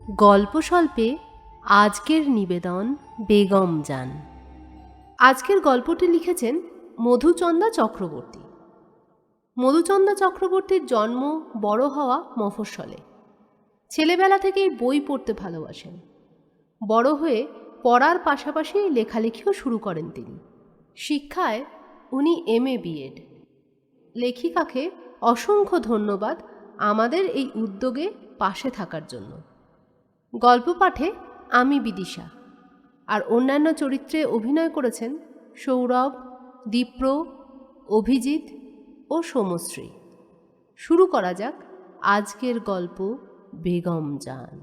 গল্প স্বল্পে আজকের নিবেদন বেগম জান। আজকের গল্পটি লিখেছেন মধুচন্দা চক্রবর্তী। মধুচন্দা চক্রবর্তীর জন্ম বড় হওয়া মফস্বলে। ছেলেবেলা থেকেই বই পড়তে ভালোবাসেন। বড় হয়ে পড়ার পাশাপাশি লেখালেখিও শুরু করেন তিনি। শিক্ষায় উনি MA BEd। লেখিকাকে অসংখ্য ধন্যবাদ আমাদের এই উদ্যোগে পাশে থাকার জন্য। গল্প পাঠে আমি বিদিশা, আর অন্যান্য চরিত্রে অভিনয় করেছেন সৌরভ, দীপ্র, অভিজিৎ ও সোমশ্রী। শুরু করা যাক আজকের গল্প বেগম জান।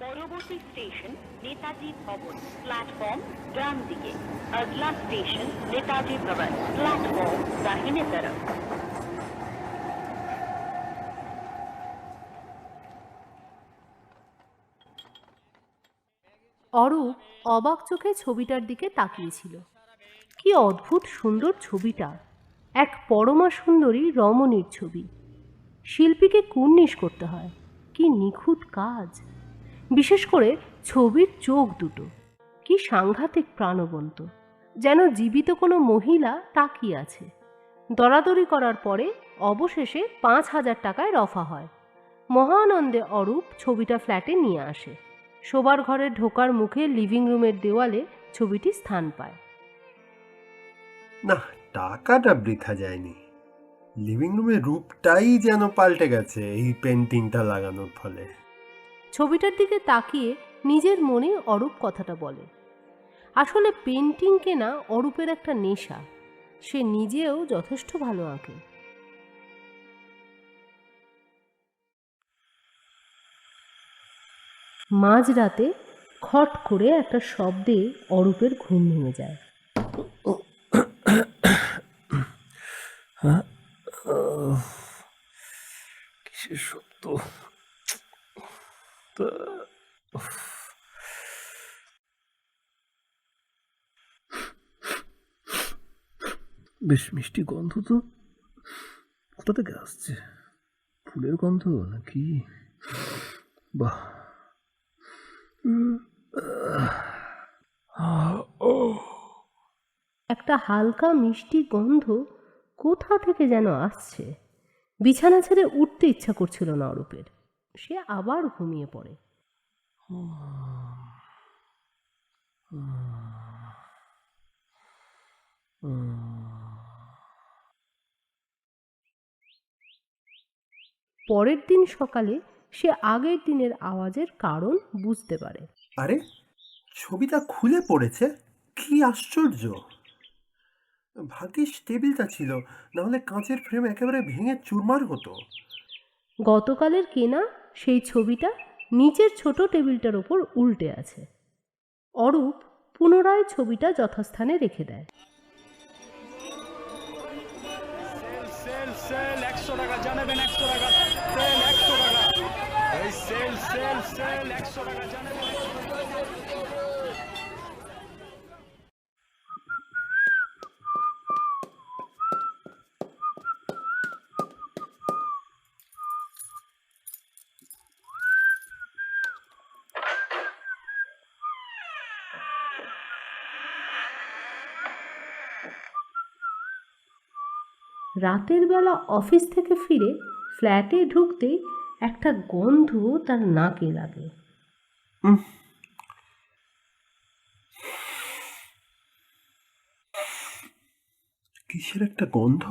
পরবর্তী স্টেশন নেতাজি ভবন, প্ল্যাটফর্ম ডান দিকে। अगला स्टेशन नेताजी भवन, प्लेटफॉर्म दाहिने तरफ। অরূপ অবাক চোখে ছবিটার দিকে তাকিয়েছিল। কি অদ্ভুত সুন্দর ছবিটা! এক পরমা সুন্দরী রমণীর ছবি। শিল্পীকে কুর্নিশ করতে হয়। কি নিখুঁত কাজ! বিশেষ করে ছবির চোখ দুটো কি সাংঘাতিক প্রাণবন্ত, যেন জীবিত কোনো মহিলা তাকিয়ে আছে। দরাদরি করার পরে অবশেষে 5,000 টাকায় রফা হয়। মহানন্দে অরূপ ছবিটা ফ্ল্যাটে নিয়ে আসে। শোবার ঘরে ঢোকার মুখে লিভিং রুমের দেওয়ালে ছবিটি স্থান পায়। না, টাকাটা বৃথা যায়নি। লিভিং রুমের রূপটাই যেন পাল্টে গেছে এই পেন্টিংটা লাগানোর ফলে। ছবিটার দিকে তাকিয়ে নিজের মনে অরূপ কথাটা বলে। আসলে পেন্টিং কেনা অরূপের একটা নেশা। সে নিজেও যথেষ্ট ভালো আঁকে। মাঝরাতে খট করে একটা শব্দে অরূপের ঘুম ভেঙে যায়। কিসের শব্দ? বেশ মিষ্টি গন্ধ তো। কোথা থেকে আসছে? ফুলের গন্ধ নাকি? বাহ! একটা হালকা মিষ্টি গন্ধ কোথা থেকে যেন আসছে। বিছানা ছেড়ে উঠতে ইচ্ছা করছিল না অরূপের। সে আবার ঘুমিয়ে পড়ে। পরের দিন সকালে সে আগের দিনের আওয়াজের কারণ বুঝতে পারে। আরে, ছবিটা খুলে পড়েছে! কি আশ্চর্য! ভাগ্যিস টেবিলটা ছিল, নাহলে কাঁচের ফ্রেম একেবারে ভেঙে চুরমার হতো। গতকালের কেনা সেই ছবিটা নিচের ছোট টেবিলটার ওপর উল্টে আছে। অরূপ পুনরায় ছবিটা যথাস্থানে রেখে দেয়। সেল সেল 100 টাকা জানাবেন, 100 টাকা সেল, 100 টাকা এই সেল সেল সেল 100 টাকা জানাবেন। রাতের বেলা অফিস থেকে ফিরে ফ্ল্যাটে ঢুকতেই একটা গন্ধ তার নাকে লাগে। কিসের একটা গন্ধ,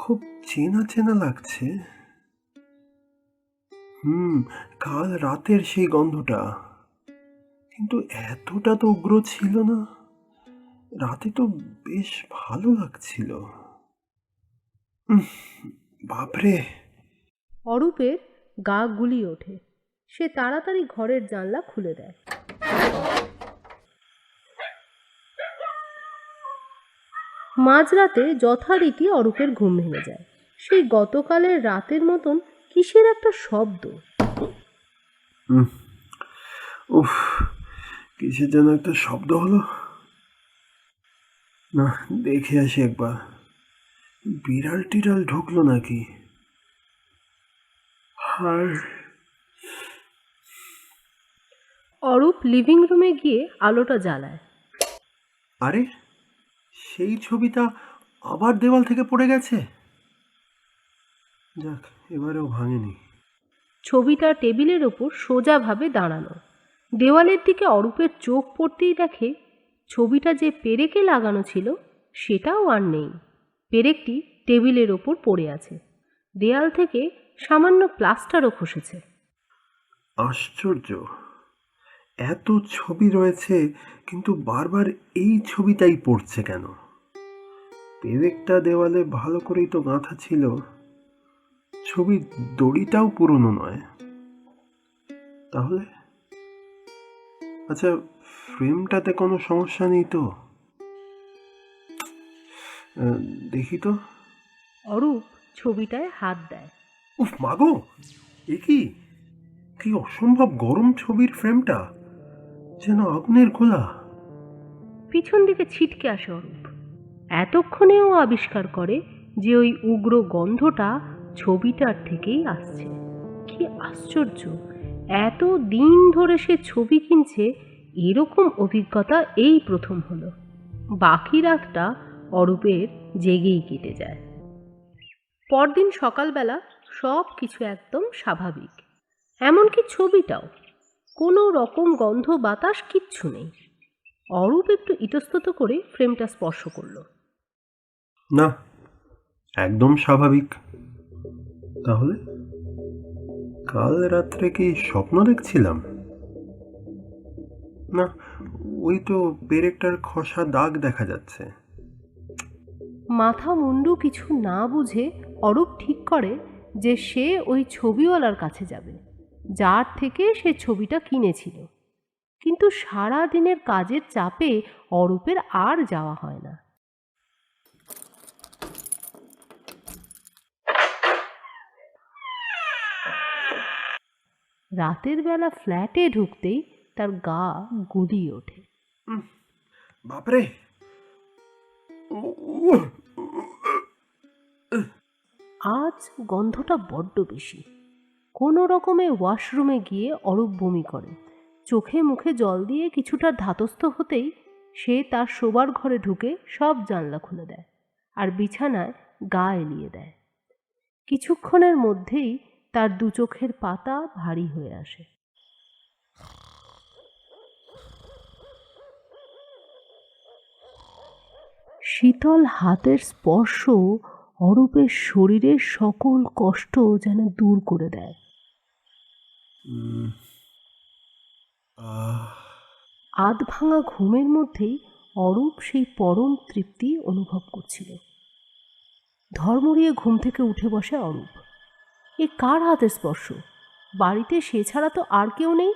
খুব চেনা চেনা লাগছে। কাল রাতের সেই গন্ধটা, কিন্তু এতটা তো উগ্র ছিল না। রাতে তো বেশ ভালো লাগছিল। বাপরে! অরূপের গা গুলিয়ে ওঠে। সে তাড়াতাড়ি ঘরের জানলা খুলে দেয়। মাঝরাতে যথারীতি অরূপের ঘুম ভেঙে যায়। সেই গতকালের রাতের মতন কিসের একটা শব্দ। উফ, কিসের যেন একটা শব্দ হলো। না, দেখে আসি একবার। বিড়াল টিড়াল ঢুকলো নাকি? আর অরূপ লিভিং রুমে গিয়ে আলোটা জ্বালায়। আরে, সেই ছবিটা আবার দেওয়াল থেকে পড়ে গেছে। যাক, এবারেও ভাঙেনি। ছবিটা টেবিলের ওপর সোজাভাবে দাঁড়ানো। দেওয়ালের দিকে অরূপের চোখ পড়তেই দেখে ছবিটা যে পেরেকে লাগানো ছিল সেটাও আর নেই। পেরেকটি টেবিলের ওপর পড়ে আছে। দেয়াল থেকে সামান্য প্লাস্টারও খসেছে। আশ্চর্য, এত ছবি রয়েছে কিন্তু বারবার এই ছবিটাই পড়ছে কেন? পেরেকটা দেওয়ালে ভালো করেই তো গাঁথা ছিল। ছবির দড়িটাও পুরনো নয়। তাহলে আচ্ছা, ফ্রেমটাতে কোনো সমস্যা নেই তো? দেখি তো। অরূপ ছবিটায় হাত দেয়। উফ মাগো, এ কি? কি অসম্ভব গরম ছবির ফ্রেমটা, যেন আগুনের গোলা। পিছন দিকে ছিটকে আসে অরূপ। এতক্ষণেও আবিষ্কার করে যে ওই উগ্র গন্ধটা ছবিটার থেকেই আসছে। কি আশ্চর্য! এত দিন ধরে সে ছবি কিনছে, এরকম অভিজ্ঞতা এই প্রথম হলো। বাকি রাতটা অরূপের জেগেই কেটে যায়। পরদিন সকালবেলা সব কিছু একদম স্বাভাবিক, এমনকি ছবিটাও। কোনো রকম গন্ধ বাতাস কিচ্ছু নেই। অরূপ একটু ইতস্তত করে ফ্রেমটা স্পর্শ করলো। না, একদম স্বাভাবিক। তাহলে কাল রাত্রে কি স্বপ্ন দেখছিলাম? না, ওই তো পেরেকটার খসা দাগ দেখা যাচ্ছে। মাথা মুন্ডু কিছু না বুঝে অরূপ ঠিক করে যে সে ওই ছবিওয়ালার কাছে যাবে, যার থেকে সে ছবিটা কিনেছিল। কিন্তু সারা দিনের কাজের চাপে অরূপের আর যাওয়া হয় না। রাতের বেলা ফ্ল্যাটে ঢুকতেই তার গা গুলিয়ে ওঠে। বাপরে! আজ গন্ধটা বড্ড বেশি। কোনো রকমে ওয়াশরুমে গিয়ে অরূপ বমি করে। চোখে মুখে জল দিয়ে কিছুটা ধাতস্থ হতেই সে তার শোবার ঘরে ঢুকে সব জানলা খুলে দেয় আর বিছানায় গা এলিয়ে দেয়। কিছুক্ষণের মধ্যেই তার দু চোখের পাতা ভারী হয়ে আসে। শীতল হাতের স্পর্শ অরূপের শরীরের সকল কষ্ট যেন দূর করে দেয়। আধ ভাঙা ঘুমের মধ্যেই অরূপ সেই পরম তৃপ্তি অনুভব করছিল। ধর্মরিয়ে ঘুম থেকে উঠে বসে অরূপ। এ কার হাতের স্পর্শ? বাড়িতে সে ছাড়া তো আর কেউ নেই।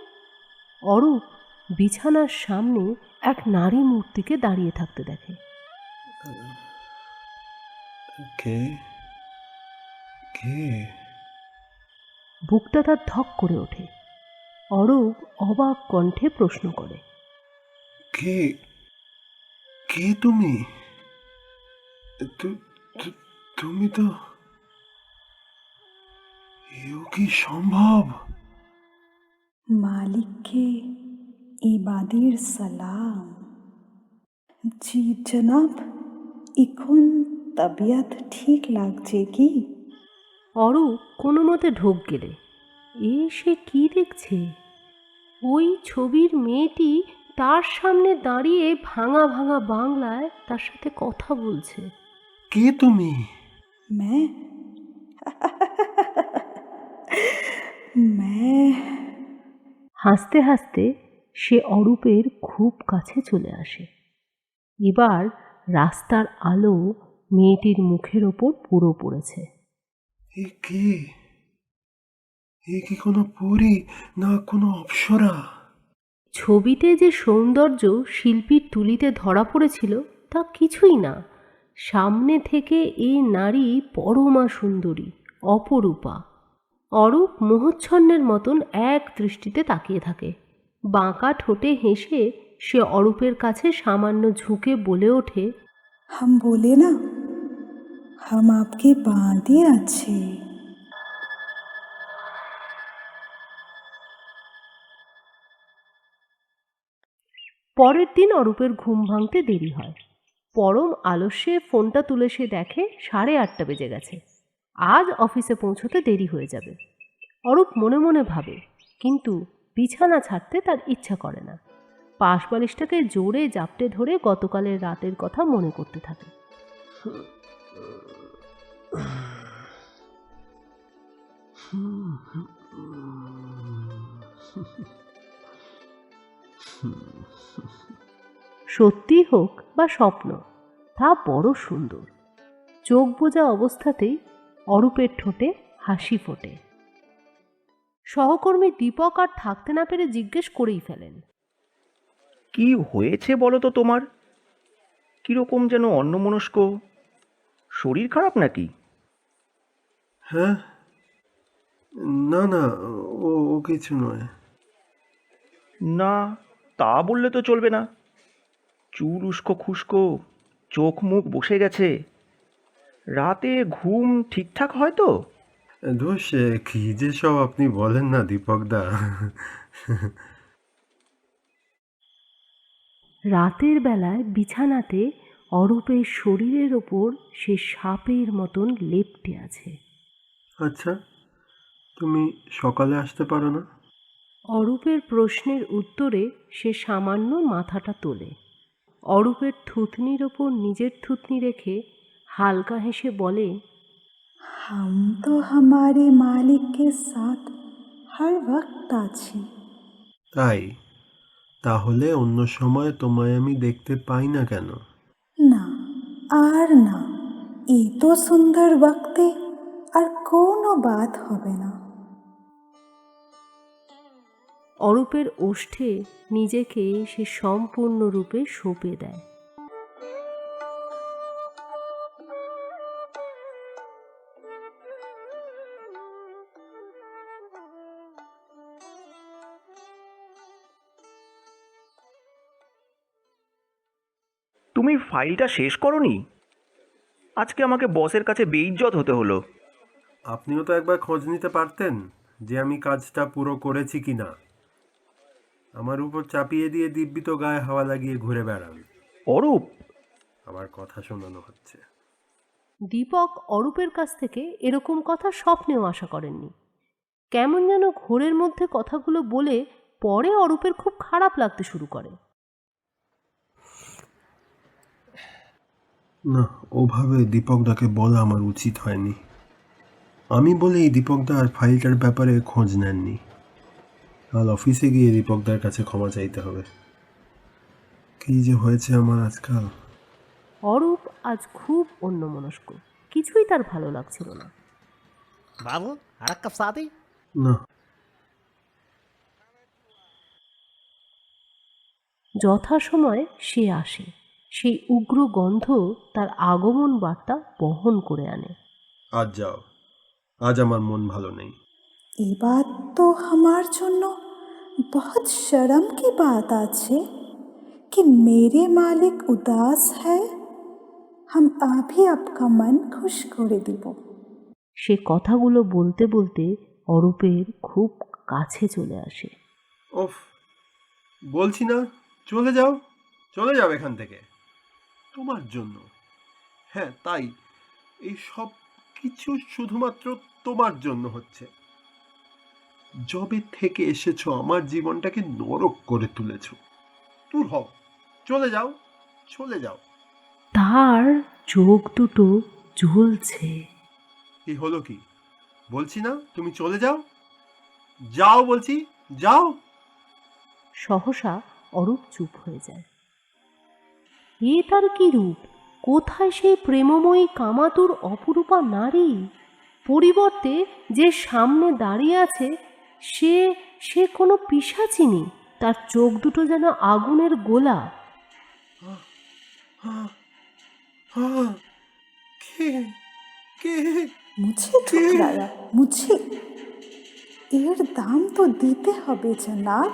অরূপ বিছানার সামনে এক নারী মূর্তিকে দাঁড়িয়ে থাকতে দেখে। কে? কে? বুকটা তার ধক করে ওঠে। অরূপ অবাক কণ্ঠে প্রশ্ন করে, কে? কে তুমি? তুমি তো... এও কি সম্ভব? মালিককে ইবাদির সালাম। জি জনাব, এখন তবিয়ত ঠিক লাগছে কি? অরূপ কোনো মতে ঢোক গেলে সে কি দেখছে? ওই ছবির মেয়েটি তার সামনে দাঁড়িয়ে ভাঙা ভাঙা বাংলায় তার সাথে কথা বলছে। কে তুমি? मैं मैं হাসতে হাসতে সে অরূপের খুব কাছে চলে আসে। এবার রাস্তার আলো মেয়েটির মুখের ওপর পুরো পড়েছে। এ কে? এ কি কোনো পরী না কোনো অপ্সরা? ছবিতে যে সৌন্দর্য শিল্পীর তুলিতে ধরা পড়েছিল তা কিছুই না। সামনে থেকে এই নারী পরমা সুন্দরী, অপরূপা। অরূপ মোহচ্ছন্নের মতন এক দৃষ্টিতে তাকিয়ে থাকে। বাঁকা ঠোঁটে হেসে সে অরূপের কাছে সামান্য ঝুঁকে বলে ওঠে, हम बोले ना, हम आपके बांधे अच्छे। পরের দিন অরূপের ঘুম ভাঙতে দেরি হয়। পরম আলস্যে ফোনটা তুলে সে দেখে 8:30 বেজে গেছে। আজ অফিসে পৌঁছতে দেরি হয়ে যাবে। অরূপ মনে মনে ভাবে, কিন্তু বিছানা ছাড়তে তার ইচ্ছা করে না। পাশ বালিশটাকে জোরে জাপটে ধরে গতকালের রাতের কথা মনে করতে থাকে। সত্যি হোক বা স্বপ্ন, তা বড় সুন্দর। চোখ বোঝা অবস্থাতেই অরূপের ঠোঁটে হাসি ফোটে। সহকর্মী দীপক আর থাকতে না পেরে জিজ্ঞেস করেই ফেলেন, কি হয়েছে বলো তো তোমার? কিরকম যেন অন্যমনস্ক। শরীর খারাপ নাকি? হ্যাঁ, না না, ও ও কিছু নয়। না, তা বললে তো চলবে না। চুল উস্কো খুস্কো, চোখ মুখ বসে গেছে। রাতে ঘুম ঠিকঠাক হয় তো? দোষ, কি যে সব আপনি বলেন না দীপকদা। রাতের বেলায় বিছানাতে অরূপের শরীরের ওপর সে সাপের মতন লেপ্টে আছে। আচ্ছা, তুমি সকালে আসতে পারো না? অরূপের প্রশ্নের উত্তরে সে সামান্য মাথাটা তোলে। অরূপের থুতনির ওপর নিজের থুতনি রেখে হালকা হেসে বলে, हम तो हमारे मालिक के साथ हर वक्त आछी। তাই? তাহলে অন্য সময় তোমায় আমি দেখতে পাই না কেন? না আর না, এই তো সুন্দর वक्ते আর কোনো বাত হবে না। অরূপের ওষ্ঠে নিজেকে সে সম্পূর্ণরূপে সঁপে দেয়। তুমি ফাইলটা শেষ করনি? আজকে আমাকে বসের কাছে বেইজ্জত হতে হলো। আপনিও তো একবার খোঁজ নিতে পারতেন যে আমি কাজটা পুরো করেছি কিনা। আমার উপর চাপিয়ে দিয়ে দিব্যি তো গায়ে হাওয়া লাগিয়ে ঘুরে বেড়ান। অরূপ, আমার কথা শোনানো হচ্ছে। দীপক অরূপের কাছ থেকে এরকম কথা স্বপ্নেও আশা করেননি। কেমন যেন ঘোরের মধ্যে কথাগুলো বলে পরে অরূপের খুব খারাপ লাগতে শুরু করে। না, ওভাবে দীপকদাকে বলা আমার উচিত হয়নি। আমি বলেই দীপকদা আর ফাইলটার ব্যাপারে খোঁজ নেননি। কাল অফিসে গিয়ে দীপকদার কাছে ক্ষমা চাইতে হবে। কী যে হয়েছে আমার আজকাল। অরূপ আজ খুব অন্যমনস্ক, কিছুই তার ভালো লাগছিল না। बाबू हर कप शादी। না, যথাসময়ে সে আসে। সেই উগ্র গন্ধ তার আগমন বার্তা বহন করে আনে। আজ যাও, আজ আমার মন ভালো নেই। ये बात तो हमार জন্য बहुत शर्म की बात আছে कि मेरे मालिक उदास है। हम अभी आपका मन खुश করে দিব। সে কথাগুলো বলতে বলতে অরূপের খুব কাছে চলে আসে। ওফ, বলছি না, চলে যাও, চলে যাও এখান থেকে। তোমার জন্য। হ্যাঁ, তাই এই সব কিছু শুধুমাত্র তোমার জন্য হচ্ছে। যবে থেকে এসেছো আমার জীবনটাকে নরক করে তুলেছ। দূর হও, চলে যাও, চলে যাও। তার চোখ দুটো জ্বলছে। কি হলো কি? বলছি না তুমি চলে যাও, যাও বলছি, যাও। সহসা অরূপ চুপ হয়ে যায়। এ তার কি রূপ? কোথায় সেই প্রেমময়ী কামাতুর অপরূপা নারী? পরিবর্তে যে সামনে দাঁড়িয়ে আছে সে সে কোনো পিশাচিনি। তার চোখ দুটো যেন আগুনের গোলা। কে কে मुझे ठुकराया, मुझे। এর দাম তো দিতে হবে জনাব।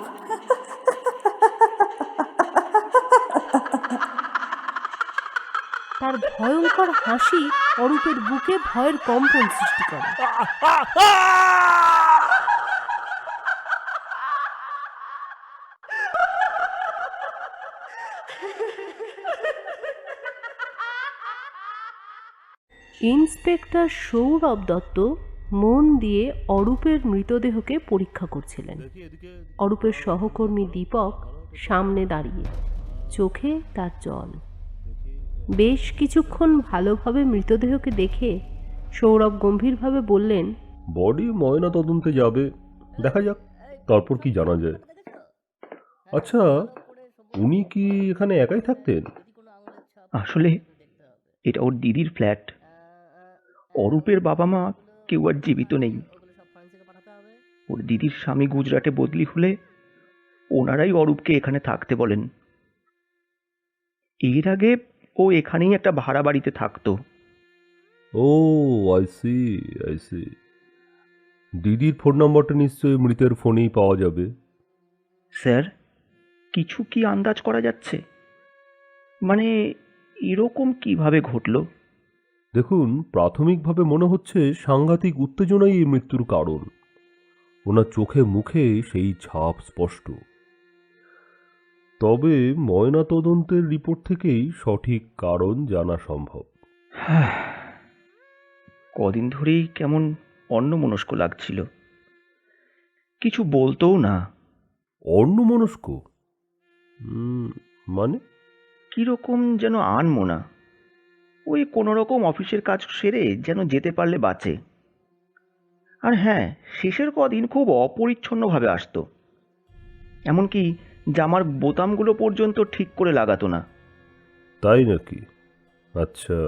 তার ভয়ঙ্কর হাসি অরূপের বুকে ভয়ের কম্পন সৃষ্টি করে। ইন্সপেক্টর সৌরভ দত্ত মন দিয়ে অরূপের মৃতদেহকে পরীক্ষা করছিলেন। অরূপের সহকর্মী দীপক সামনে দাঁড়িয়ে, চোখে তার জল। বেশ কিছুক্ষণ ভালোভাবে মৃতদেহকে দেখে সৌরভ গম্ভীরভাবে বললেন, বডি ময়না তদন্তে যাবে, দেখা যাক তারপর কি জানা যায়। আচ্ছা, উনি কি এখানে একাই থাকতেন? আসলে এটা ওর দিদির ফ্ল্যাট। অরূপের বাবা মা কেউ আর জীবিত নেই। ওর দিদির স্বামী গুজরাটে বদলি হলে ওনারাই অরূপকে এখানে থাকতে বলেন। এর আগে ও এখানেই একটা ভাড়া বাড়িতে থাকতো। ও আই সি। দিদির ফোন নাম্বারটা নিশ্চয়ই মৃতের ফোনেই পাওয়া যাবে। স্যার, কিছু কি আন্দাজ করা যাচ্ছে? মানে এরকম কিভাবে ঘটলো? দেখুন, প্রাথমিকভাবে মনে হচ্ছে সাংঘাতিক উত্তেজনাই এই মৃত্যুর কারণ। ওনার চোখে মুখে সেই ছাপ স্পষ্ট। তবে ময়না তদন্তের রিপোর্ট থেকেই সঠিক কারণ জানা সম্ভব। কদিন ধরেই কেমন অন্যমনস্ক লাগছিল, কিছু বলতোও না। অন্যমনস্ক মানে? কিরকম যেন আনমনা। ওই কোনো রকম অফিসের কাজ সেরে যেন যেতে পারলে বাঁচে। আর হ্যাঁ, শেষের কদিন খুব অপরিচ্ছন্নভাবে আসতো। এমনকি জামার বোতামগুলো পর্যন্ত ঠিক করে লাগাতো না। তাই নাকি? আচ্ছা,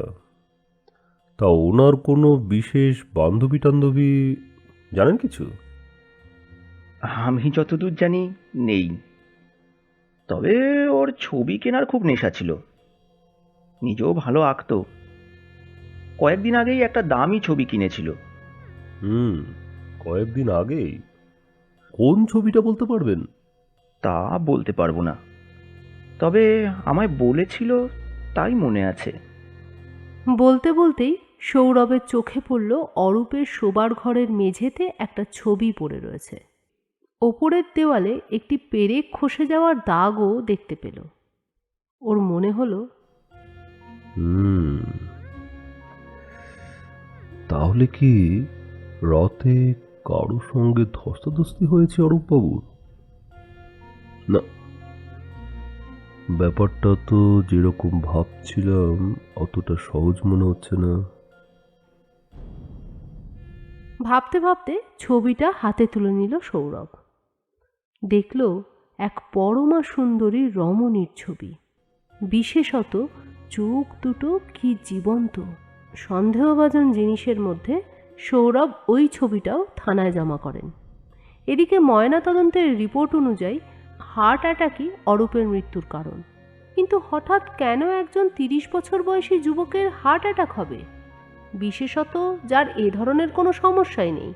তা ওনার কোনো বিশেষ বান্ধবী টান্ধবী জানেন কিছু? আমি যতদূর জানি নেই। তবে ওর ছবি কেনার খুব নেশা ছিল। নিজেও ভালো আঁকতো। কয়েকদিন আগেই একটা দামি ছবি কিনেছিল। কয়েকদিন আগেই? কোন ছবিটা বলতে পারবেন? তা বলতে পারবো না, তবে আমায় বলেছিল, তাই মনে আছে। বলতে বলতেই সৌরভের চোখে পড়ল অরূপের শোবার ঘরের মেঝেতে একটা ছবি পড়ে রয়েছে। ওপরের দেওয়ালে একটি পেরেক খসে যাওয়ার দাগও দেখতে পেল। ওর মনে হলো, তাহলে কি রাতে কারো সঙ্গে ধস্তাধস্তি হয়েছে অরূপবাবুর? না, ব্যাপারটা তো যেরকম ভাবছিলাম অতটা সহজ মনে হচ্ছে না। ভাবতে ভাবতে ছবিটা হাতে তুলে নিল সৌরভ। দেখল এক পরমা সুন্দরী রমণীর ছবি। বিশেষত চোখ দুটো কি জীবন্ত। সন্দেহভাজন জিনিসের মধ্যে সৌরভ ওই ছবিটাও থানায় জমা করেন। এদিকে ময়নাতদন্তের রিপোর্ট অনুযায়ী হার্ট অ্যাটাকই অরূপের মৃত্যুর কারণ। কিন্তু হঠাৎ কেন একজন 30 বছর বয়সী যুবকের হার্ট অ্যাটাক হবে, বিশেষত যার এ ধরনের কোনো সমস্যাই নেই?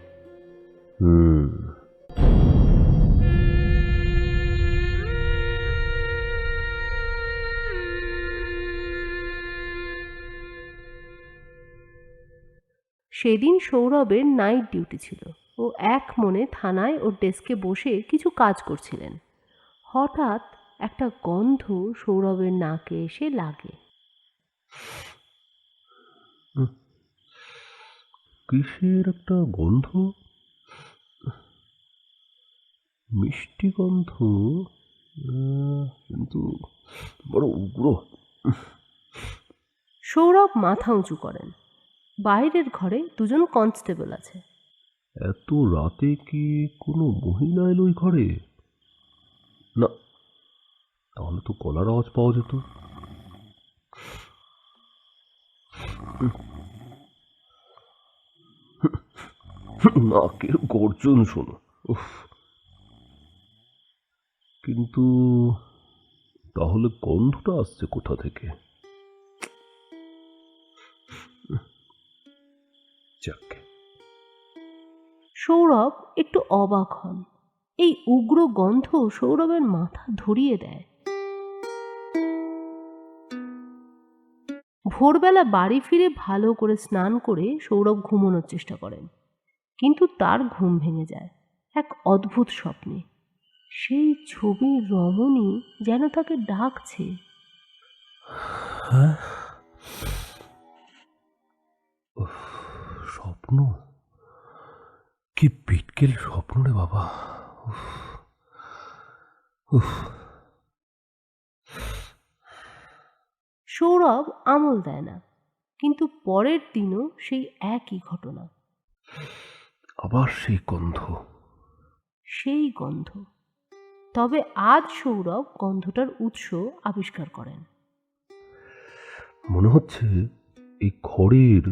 সেদিন সৌরভের নাইট ডিউটি ছিল। ও এক মনে থানায় ওর ডেস্কে বসে কিছু কাজ করছিলেন। হঠাৎ একটা গন্ধ সৌরভের নাকে এসে লাগে। কিসের একটা গন্ধ, মিষ্টি গন্ধ, কিন্তু বড় উগ্র। সৌরভ মাথা উঁচু করেন। বাইরের ঘরে দুজন কনস্টেবল আছে। এত রাতে কি কোনো মহিলা এলো ওই ঘরে? না, তাহলে তো গলার আওয়াজ পাওয়া যেত। নাকের গর্জন শোনো। উফ, কিন্তু তাহলে গন্ধটা আসছে কোথা থেকে? যাক, সৌরভ একটু অবাক হন। এই উগ্র গন্ধ সৌরভের মাথা ধরিয়ে দেয়। ভোরবেলা বাড়ি ফিরে ভালো করে স্নান করে সৌরভ ঘুমানোর চেষ্টা করেন, কিন্তু তার ঘুম ভেঙে যায় এক অদ্ভুত স্বপ্নে। সেই ছবির রমণী যেন তাকে ডাকছে। হ্যাঁ, উফ, স্বপ্ন? কি বিটকেল স্বপ্ন রে বাবা! উফ, উফ। সৌরভ আমল দেয় না, কিন্তু পরের দিনও সেই একই ঘটনা, আবার সেই গন্ধ। সেই গন্ধ। তবে আজ সৌরভ গন্ধটার উৎস আবিষ্কার করেন। মনে হচ্ছে এই ঘরের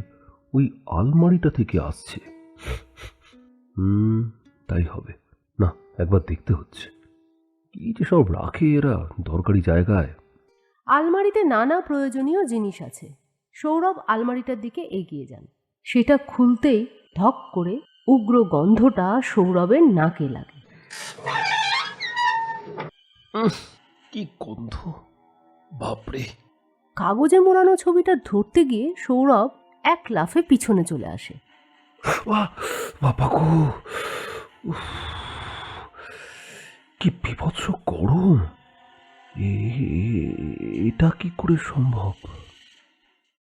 ওই আলমারিটা থেকে আসছে। তাই হবে। না, একবার দেখতে হচ্ছে। কি যে সব রাখে এরা দরকারি জায়গায়। আলমারিতে নানা প্রয়োজনীয় জিনিস আছে। সৌরভ আলমারিটার দিকে এগিয়ে যান। সেটা খুলতেই ধক করে উগ্র গন্ধটা সৌরভের নাকে লাগে। কি গন্ধ, বাপরে! কাগজে মোড়ানো ছবিটা ধরতে গিয়ে সৌরভ এক লাফে পিছনে চলে আসে। বাবা গো! উফ, কি বীভৎস গরম! এটা কি করে সম্ভব?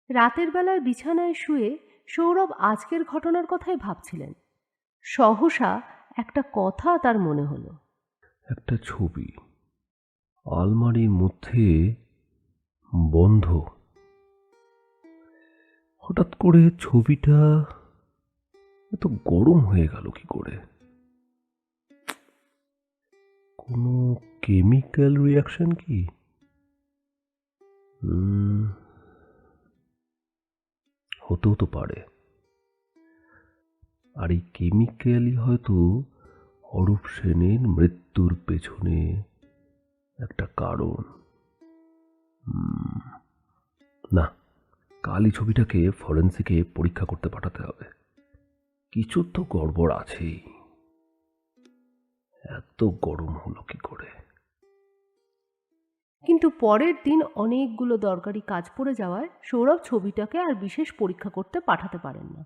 রাতের বেলায় বিছানায় শুয়ে সৌরভ আজকের ঘটনার কথাই ভাবছিলেন। সহসা একটা কথা তার মনে হলো। একটা ছবি আলমারির মধ্যে বন্ধ। হঠাৎ করে ছবিটা এত গরম হয়ে গেল কি করে? কোনো কেমিক্যাল রিয়াকশন কি? হতেও তো পারে। আর এই কেমিক্যালই হয়তো অরূপ সেনের মৃত্যুর পেছনে একটা কারণ। না, কালই ছবিটাকে ফরেন্সিকে পরীক্ষা করতে পাঠাতে হবে। কিছু তো গড়বড় আছেই। এত গরম হলো কি করে? কিন্তু পরের দিন অনেকগুলো দরকারি কাজ পড়ে যাওয়ায় সৌরভ ছবিটাকে আর বিশেষ পরীক্ষা করতে পাঠাতে পারেন না।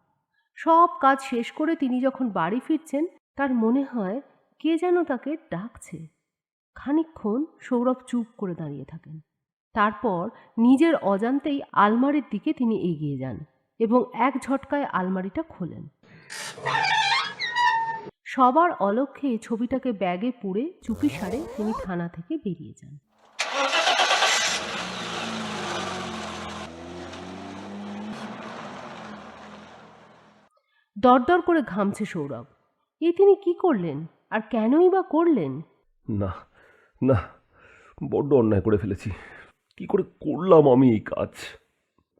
সব কাজ শেষ করে তিনি যখন বাড়ি ফিরছেন, তার মনে হয় কে যেন তাকে ডাকছে। খানিকক্ষণ সৌরভ চুপ করে দাঁড়িয়ে থাকেন। তারপর নিজের অজান্তেই আলমারির দিকে তিনি এগিয়ে যান এবং এক ঝটকায় আলমারিটা খোলেন। সবার অলক্ষ্যে ছবিটাকে ব্যাগে পুরে চুপিসারে তিনি থানা থেকে বেরিয়ে যান। দরদর করে ঘামছে সৌরভ। তিনি কি করলেন, আর কেনই বা করলেন? না, না, বড্ড অন্যায় করে ফেলেছি। কি করে করলাম আমি এই কাজ?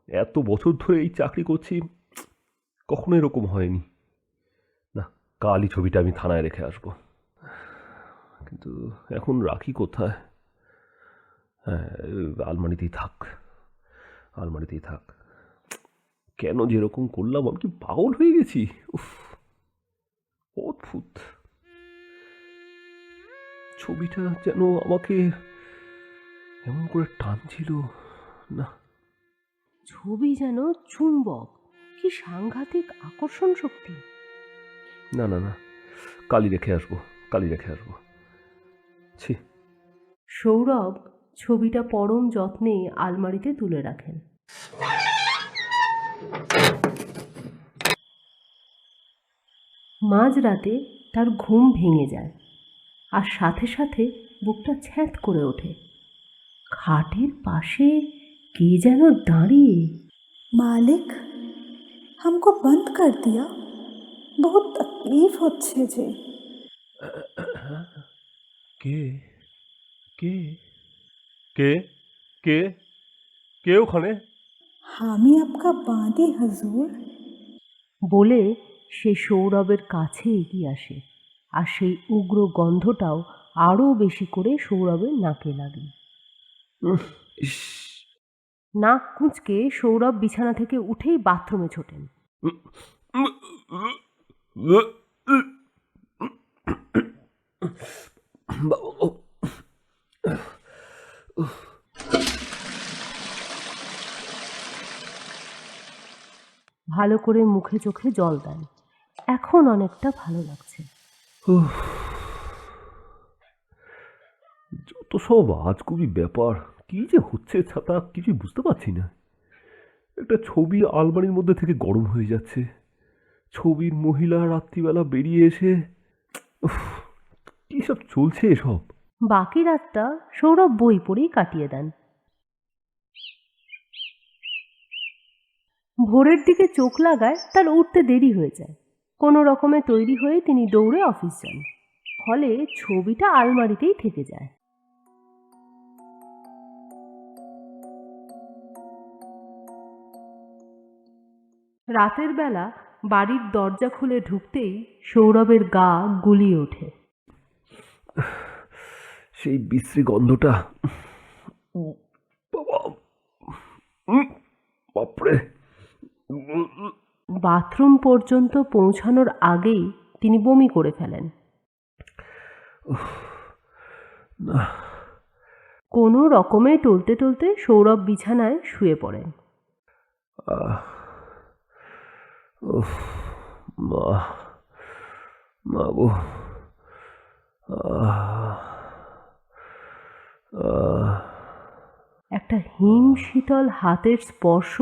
এত বছর ধরে এই চাকরি করছি, কখনো এরকম হয়নি। না, কালই ছবিটা আমি থানায় রেখে আসবো। কিন্তু এখন রাখি কোথায়? হ্যাঁ, আলমারিতেই থাক, আলমারিতেই থাক। কেন যেরকম করলাম? আমি কি পাগল হয়ে গেছি? উফ, অদ্ভুত। ছবিটা যেন আমাকে এমন করে টানছিল। না, ছবি যেন চুম্বক। কি সাংঘাতিক আকর্ষণ শক্তি! না, না, না, কালই রেখে আসবো, কালই রেখে আসবো। ছি! সৌরভ ছবিটা পরম যত্নে আলমারিতে তুলে রাখেন। মাঝরাতে তার ঘুম ভেঙে যায়, আর সাথে সাথে বুকটা ছ্যাঁত করে ওঠে। খাটের পাশে কে যেন দাঁড়িয়ে। मालिक हमको बंद कर दिया, बहुत तकलीफ হচ্ছে যে। কে কে কে কে কে ওখানে? हामी आपका बांधे हजूर। বলে সে সৌরভের কাছে এগিয়ে আসে, আর সেই উগ্র গন্ধটাও আরও বেশি করে সৌরভের নাকে লাগে। ইস, নাক কুঁচকে সৌরভ বিছানা থেকে উঠেই বাথরুমে ছোটেন। ভালো করে মুখে চোখে জল দেন। এখন অনেকটা ভালো লাগছে। উফ, যত সব আজগুবি ব্যাপার, কি যে হচ্ছে ছাতা কিছুই বুঝতে পারছি না। একটা ছবি আলমারির মধ্যে থেকে গরম হয়ে যাচ্ছে, ছবির মহিলা রাত্রিবেলা বেরিয়ে এসে উফ, কি সব চলছে এসব। বাকি রাতটা সৌরভ বই পড়েই কাটিয়ে দেন। ভোরের দিকে চোখ লাগায় তার উঠতে দেরি হয়ে যায়। কোনো রকমে তৈরি হয়ে তিনি দৌড়ে অফিস যান, ফলে ছবিটা আলমারিতেই থেকে যায়। রাতের বেলা বাড়ির দরজা খুলে ঢুকতেই সৌরভের গা গুলিয়ে ওঠে। সেই বিশ্রী গন্ধটা, বাবা, বাপরে। বাথরুম পর্যন্ত পৌঁছানোর আগেই তিনি বমি করে ফেলেন। না, কোনো রকমে টলতে টলতে সৌরভ বিছানায় শুয়ে পড়েন। আহ, উফ, মা, মা গো, আহ, আহ, একটা হিম শীতল হাতের স্পর্শ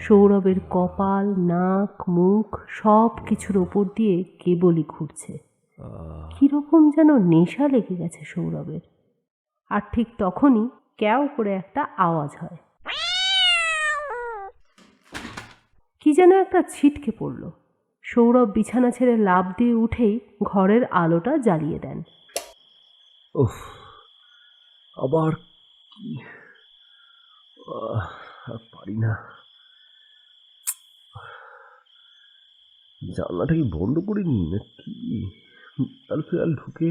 সৌরভের কপাল, নাক, মুখ সব কিছুর ওপর দিয়ে কেবলই ঘুরছে। কিরকম যেন নেশা লেগে গেছে সৌরভের। আর ঠিক তখনই ক্যাও করে একটা আওয়াজ হয়। কি যেন একটা ছিটকে পড়ল। সৌরভ বিছানা ছেড়ে লাফ দিয়ে উঠেই ঘরের আলোটা জ্বালিয়ে দেন। উফ, আবার কি, আর পারি না। জানলাটা কি বন্ধ করে নি নাকি? আল ফেরাল ঢুকে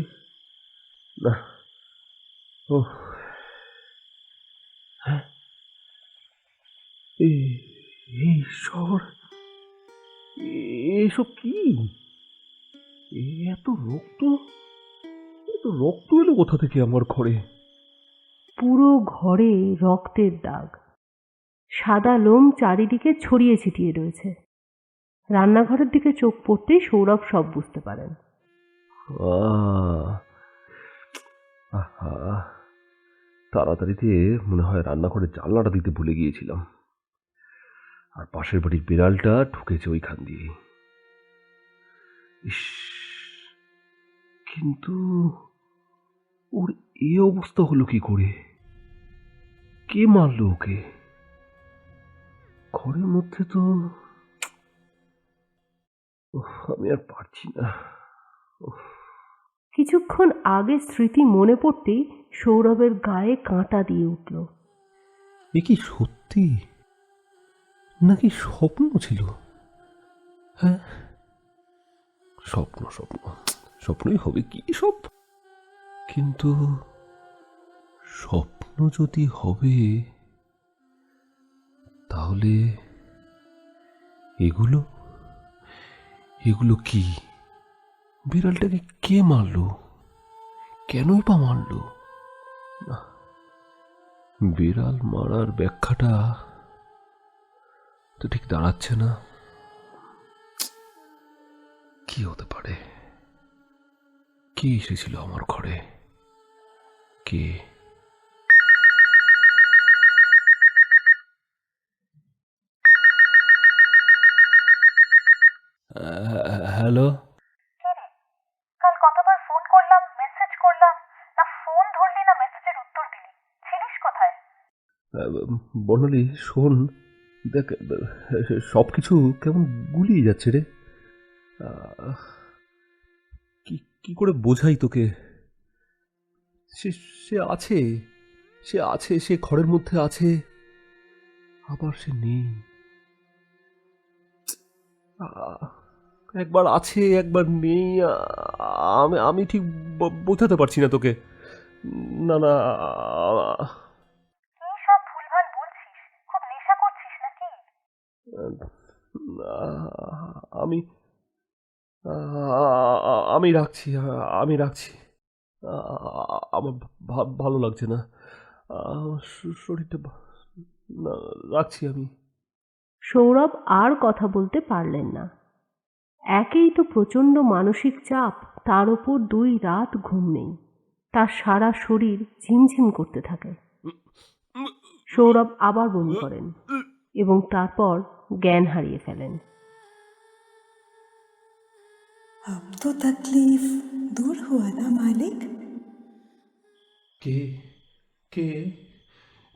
না। ও হ্যাঁ, ঈশ্বর, এসব কি? এত রক্ত, এত রক্ত এলো কোথা থেকে আমার ঘরে? পুরো ঘরে রক্তের দাগ, সাদা লোম চারিদিকে ছড়িয়ে ছিটিয়ে রয়েছে। রান্নাঘরের দিকে চোখ পড়তেই সৌরভ সব বুঝতে পারেন। আহা, তাড়াতাড়িতে মনে হয় রান্নাঘরের জানলাটা দিতে ভুলে গিয়েছিলাম, আর পাশের বাড়ির বিড়ালটা ঢুকেছে ওইখান দিয়ে। ইস, কিন্তু ওর এই অবস্থা হলো কি করে? কে মারলো ওকে? ঘরের মধ্যে তো আমি আর পারছি না। কিছুক্ষণ আগে স্মৃতি মনে পড়তেই সৌরভের গায়ে কাঁটা দিয়ে উঠল। এ কি সত্যি নাকি স্বপ্ন ছিল? হ্যাঁ, স্বপ্ন স্বপ্ন স্বপ্নই হবে কি সব। কিন্তু স্বপ্ন যদি হবে, তাহলে এগুলো এগুলো কি? বিড়ালটাকে কে মারলো? কেনই বা মারলো? না, বিড়াল মারার ব্যাখ্যাটা তো ঠিক দাঁড়াচ্ছে না। কি হতে পারে? কে এসেছিল আমার ঘরে? কে? হ্যালো, কাল কতবার ফোন করলাম, মেসেজ করলাম, না ফোন ধরলি না মেসেজের উত্তর দিলি। ছিলিস কোথায়? বর্ণালী শোন, দেখ, সব কিছু কেমন গুলিয়ে যাচ্ছে রে। কি কি করে বোঝাই তোকে? সে সে আছে, সে আছে, সে ঘরের মধ্যে আছে, আবার সে নেই। একবার আছে একবার নেই। আমি আমি ঠিক বোঝাতে পারছি না তোকে। না না কি সব ভুলভাল বলছিস? খুব নেশা করছিস নাকি? আমি আমি রাখছি, আমি রাখছি। আমার ভালো লাগছে না। আমার শরীরটা না, রাখছি আমি। সৌরভ আর কথা বলতে পারলেন না। একেই তো প্রচণ্ড মানসিক চাপ, তার ওপর 2 রাত ঘুম নেই। তার সারা শরীর ঝিমঝিম করতে থাকে। সৌরভ আবার বমি করেন এবং তারপর জ্ঞান হারিয়ে ফেলেন। अब तो तकलीफ दूर हुआ ना मालिक? কে কে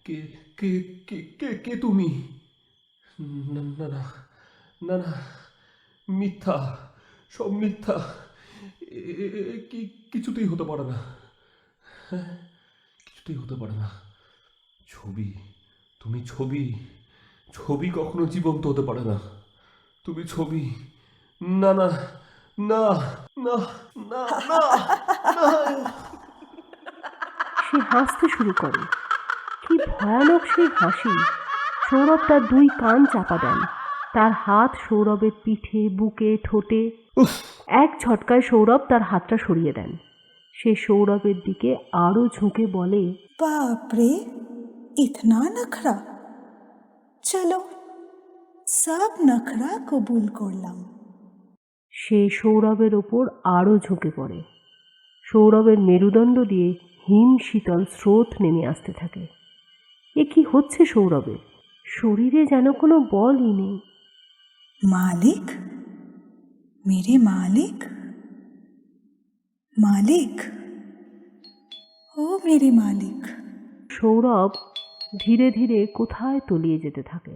কে কে কে কে কে তুমি? না না না না না, মিথ্যা, সব মিথ্যা। কিছুতেই হতে পারে না। হ্যাঁ, কিছুতেই হতে পারে না। ছবি, তুমি ছবি, ছবি কখনো জীবন্ত হতে পারে না। তুমি ছবি। না না না না না না না। সে হাসতে শুরু করে। কি ভয়ানক সেই হাসি! সৌরভ তার 2 কান চাপা দেন। তার হাত সৌরভের পিঠে, বুকে, ঠোঁটে। এক ঝটকায় সৌরভ তার হাতটা সরিয়ে দেন। সে সৌরভের দিকে আরও ঝুঁকে বলে, बाप रे, इतना नखरा? चलो, सब नखरा कबूल করলাম। সে সৌরভের ওপর আরও ঝুঁকে পড়ে। সৌরভের মেরুদণ্ড দিয়ে হিম শীতল স্রোত নেমে আসতে থাকে। এ কি হচ্ছে সৌরভের? শরীরে যেন কোনো বলই নেই। मालिक, मेरे मालिक, मालिक, ओ मेरे मालिक। সৌরভ ধীরে ধীরে কোথায় তলিয়ে যেতে থাকে।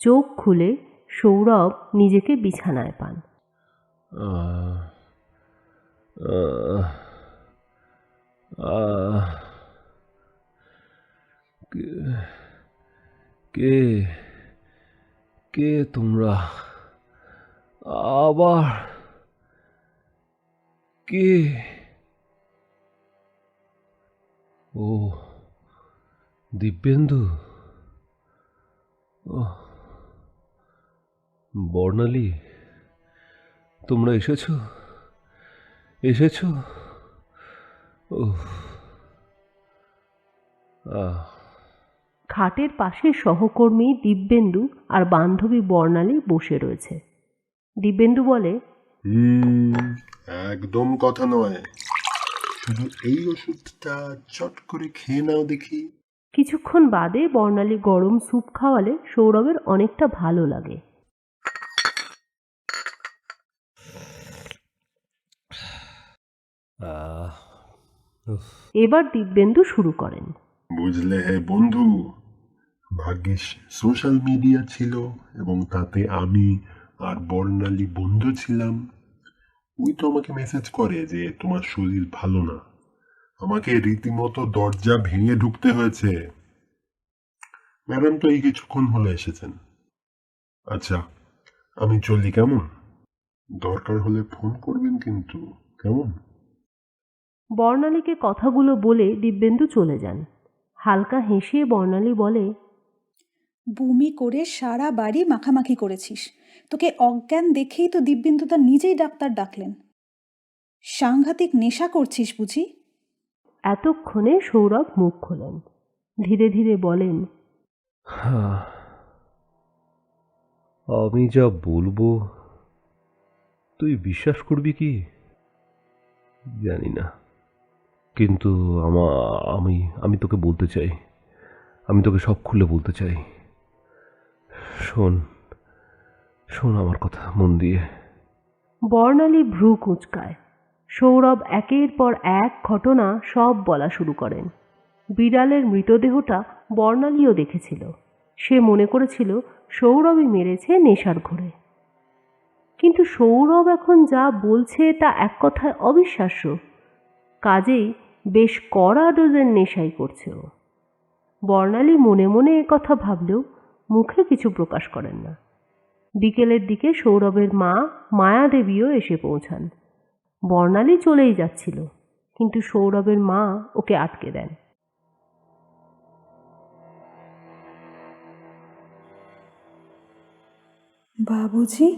চোখ খুলে সৌরভ নিজেকে বিছানায় পান। আহ, আহ, আহ, কে কে কে তোমরা? আবার কে? ও, দিব্যেন্দু। ওহ, বর্ণালী, তোমরা এসেছো? এসেছো? ওহ, আহ, খাটের পাশে সহকর্মী দিব্যেন্দু আর বান্ধবী বর্ণালী বসে রয়েছে। দিব্যেন্দু বলে, একদম কথা নয়, শুধু এই ওষুধটা চট করে খেয়ে নাও দেখি। কিছুক্ষণ বাদে বর্ণালী গরম স্যুপ খাওয়ালে সৌরভের অনেকটা ভালো লাগে। এবার দিব্যেন্দু শুরু করেন। বুঝলে হে বন্ধু, ভাগ্যিস সোশ্যাল মিডিয়া ছিল এবং তাতে আমি আর বর্ণালী বন্ধু ছিলাম। ওই তো আমাকে মেসেজ করে যে তোমার শরীর ভালো না। আমাকে রীতিমতো দরজা ভেঙে ঢুকতে হয়েছে। ম্যাডাম তো এই কিছুক্ষণ হলে এসেছেন। আচ্ছা, আমি চলি কেমন? দরকার হলে ফোন করবেন কিন্তু, কেমন? বর্ণালীকে কথাগুলো বলে দিব্যেন্দু চলে যান। হালকা হেসে বর্ণালী বলে, বমি করে সারা বাড়ি মাখামাখি করেছিস। তোকে অজ্ঞান দেখেই তো দিব্যেন্দুদা নিজেই ডাক্তার ডাকলেন। সাংঘাতিক নেশা করছিস বুঝি? এতক্ষণে সৌরভ মুখ খোলেন। ধীরে ধীরে বলেন, আমি যা বলবো তুই বিশ্বাস করবি কি জানি না, কিন্তু আমি আমি তোকে বলতে চাই। আমি তোকে সব খুলে বলতে চাই। শোন শোন আমার কথা মন দিয়ে। বর্ণালী ভ্রু কুঁচকায়। সৌরভ একের পর এক ঘটনা সব বলা শুরু করেন। বিড়ালের মৃতদেহটা বর্ণালীও দেখেছিল। সে মনে করেছিল সৌরভই মেরেছে নেশার ঘোরে। কিন্তু সৌরভ এখন যা বলছে তা এক কথায় অবিশ্বাস্য। কাজেই বেশ কড়া ডোজের নেশাই করছে ও। বর্ণালী মনে মনে কথা ভাবলেও মুখে কিছু প্রকাশ করেন না। বিকেলের দিকে সৌরভের মা মায়াদেবীও এসে পৌঁছান। বর্ণালী চলেই যাচ্ছিল, কিন্তু সৌরভের মা ওকে আটকে দেন। बाबूजी,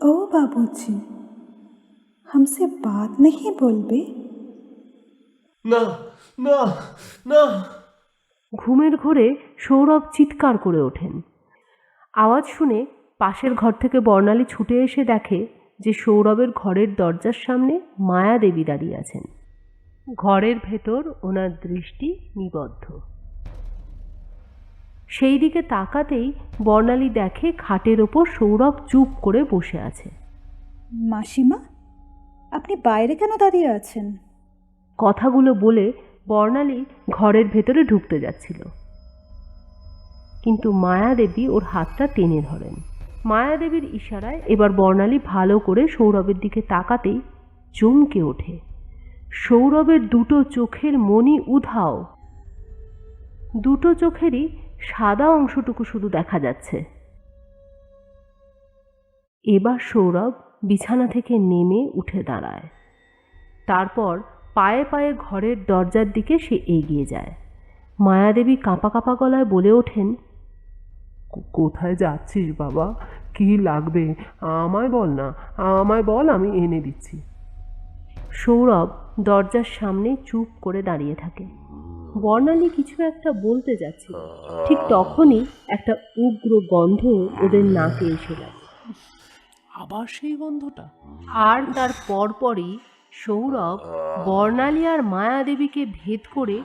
ओ बाबूजी, हमसे बात नहीं बोलबे? না না না। ঘুমের ঘোরে সৌরভ চিৎকার করে ওঠেন। আওয়াজ শুনে পাশের ঘর থেকে বর্ণালী ছুটে এসে দেখে যে সৌরভের ঘরের দরজার সামনে মায়াদেবী দাঁড়িয়ে আছেন। ঘরের ভেতর ওনার দৃষ্টি নিবদ্ধ। সেই দিকে তাকাতেই বর্ণালী দেখে খাটের ওপর সৌরভ চুপ করে বসে আছে। মাসিমা, আপনি বাইরে কেন দাঁড়িয়ে আছেন? কথাগুলো বলে বর্ণালী ঘরের ভেতরে ঢুকতে যাচ্ছিল, কিন্তু মায়াদেবী ওর হাতটা টেনে ধরেন। মায়াদেবীর ইশারায় এবার বর্ণালী ভালো করে সৌরভের দিকে তাকাতেই চমকে ওঠে। সৌরভের দুটো চোখের মণি উধাও, দুটো চোখেরই সাদা অংশটুকু শুধু দেখা যাচ্ছে। এবার সৌরভ বিছানা থেকে নেমে উঠে দাঁড়ায়। তারপর পায়ে পায়ে ঘরের দরজার দিকে সে এগিয়ে যায়। মায়াদেবী কাঁপা কাঁপা গলায় বলে ওঠেন, কোথায় যাচ্ছিস বাবা? কি লাগবে আমায় বল না, আমায় বল, আমি এনে দিচ্ছি। সৌরভ দরজার সামনে চুপ করে দাঁড়িয়ে থাকে। বর্ণালী কিছু একটা বলতে যাচ্ছিল, ঠিক তখনই একটা উগ্র গন্ধ ওদের নাকে এসে গেল। আবার সেই গন্ধটা? আর তার পরপরই সৌরভ বর্ণালী আর মায়াদেবীকে ভেদ করে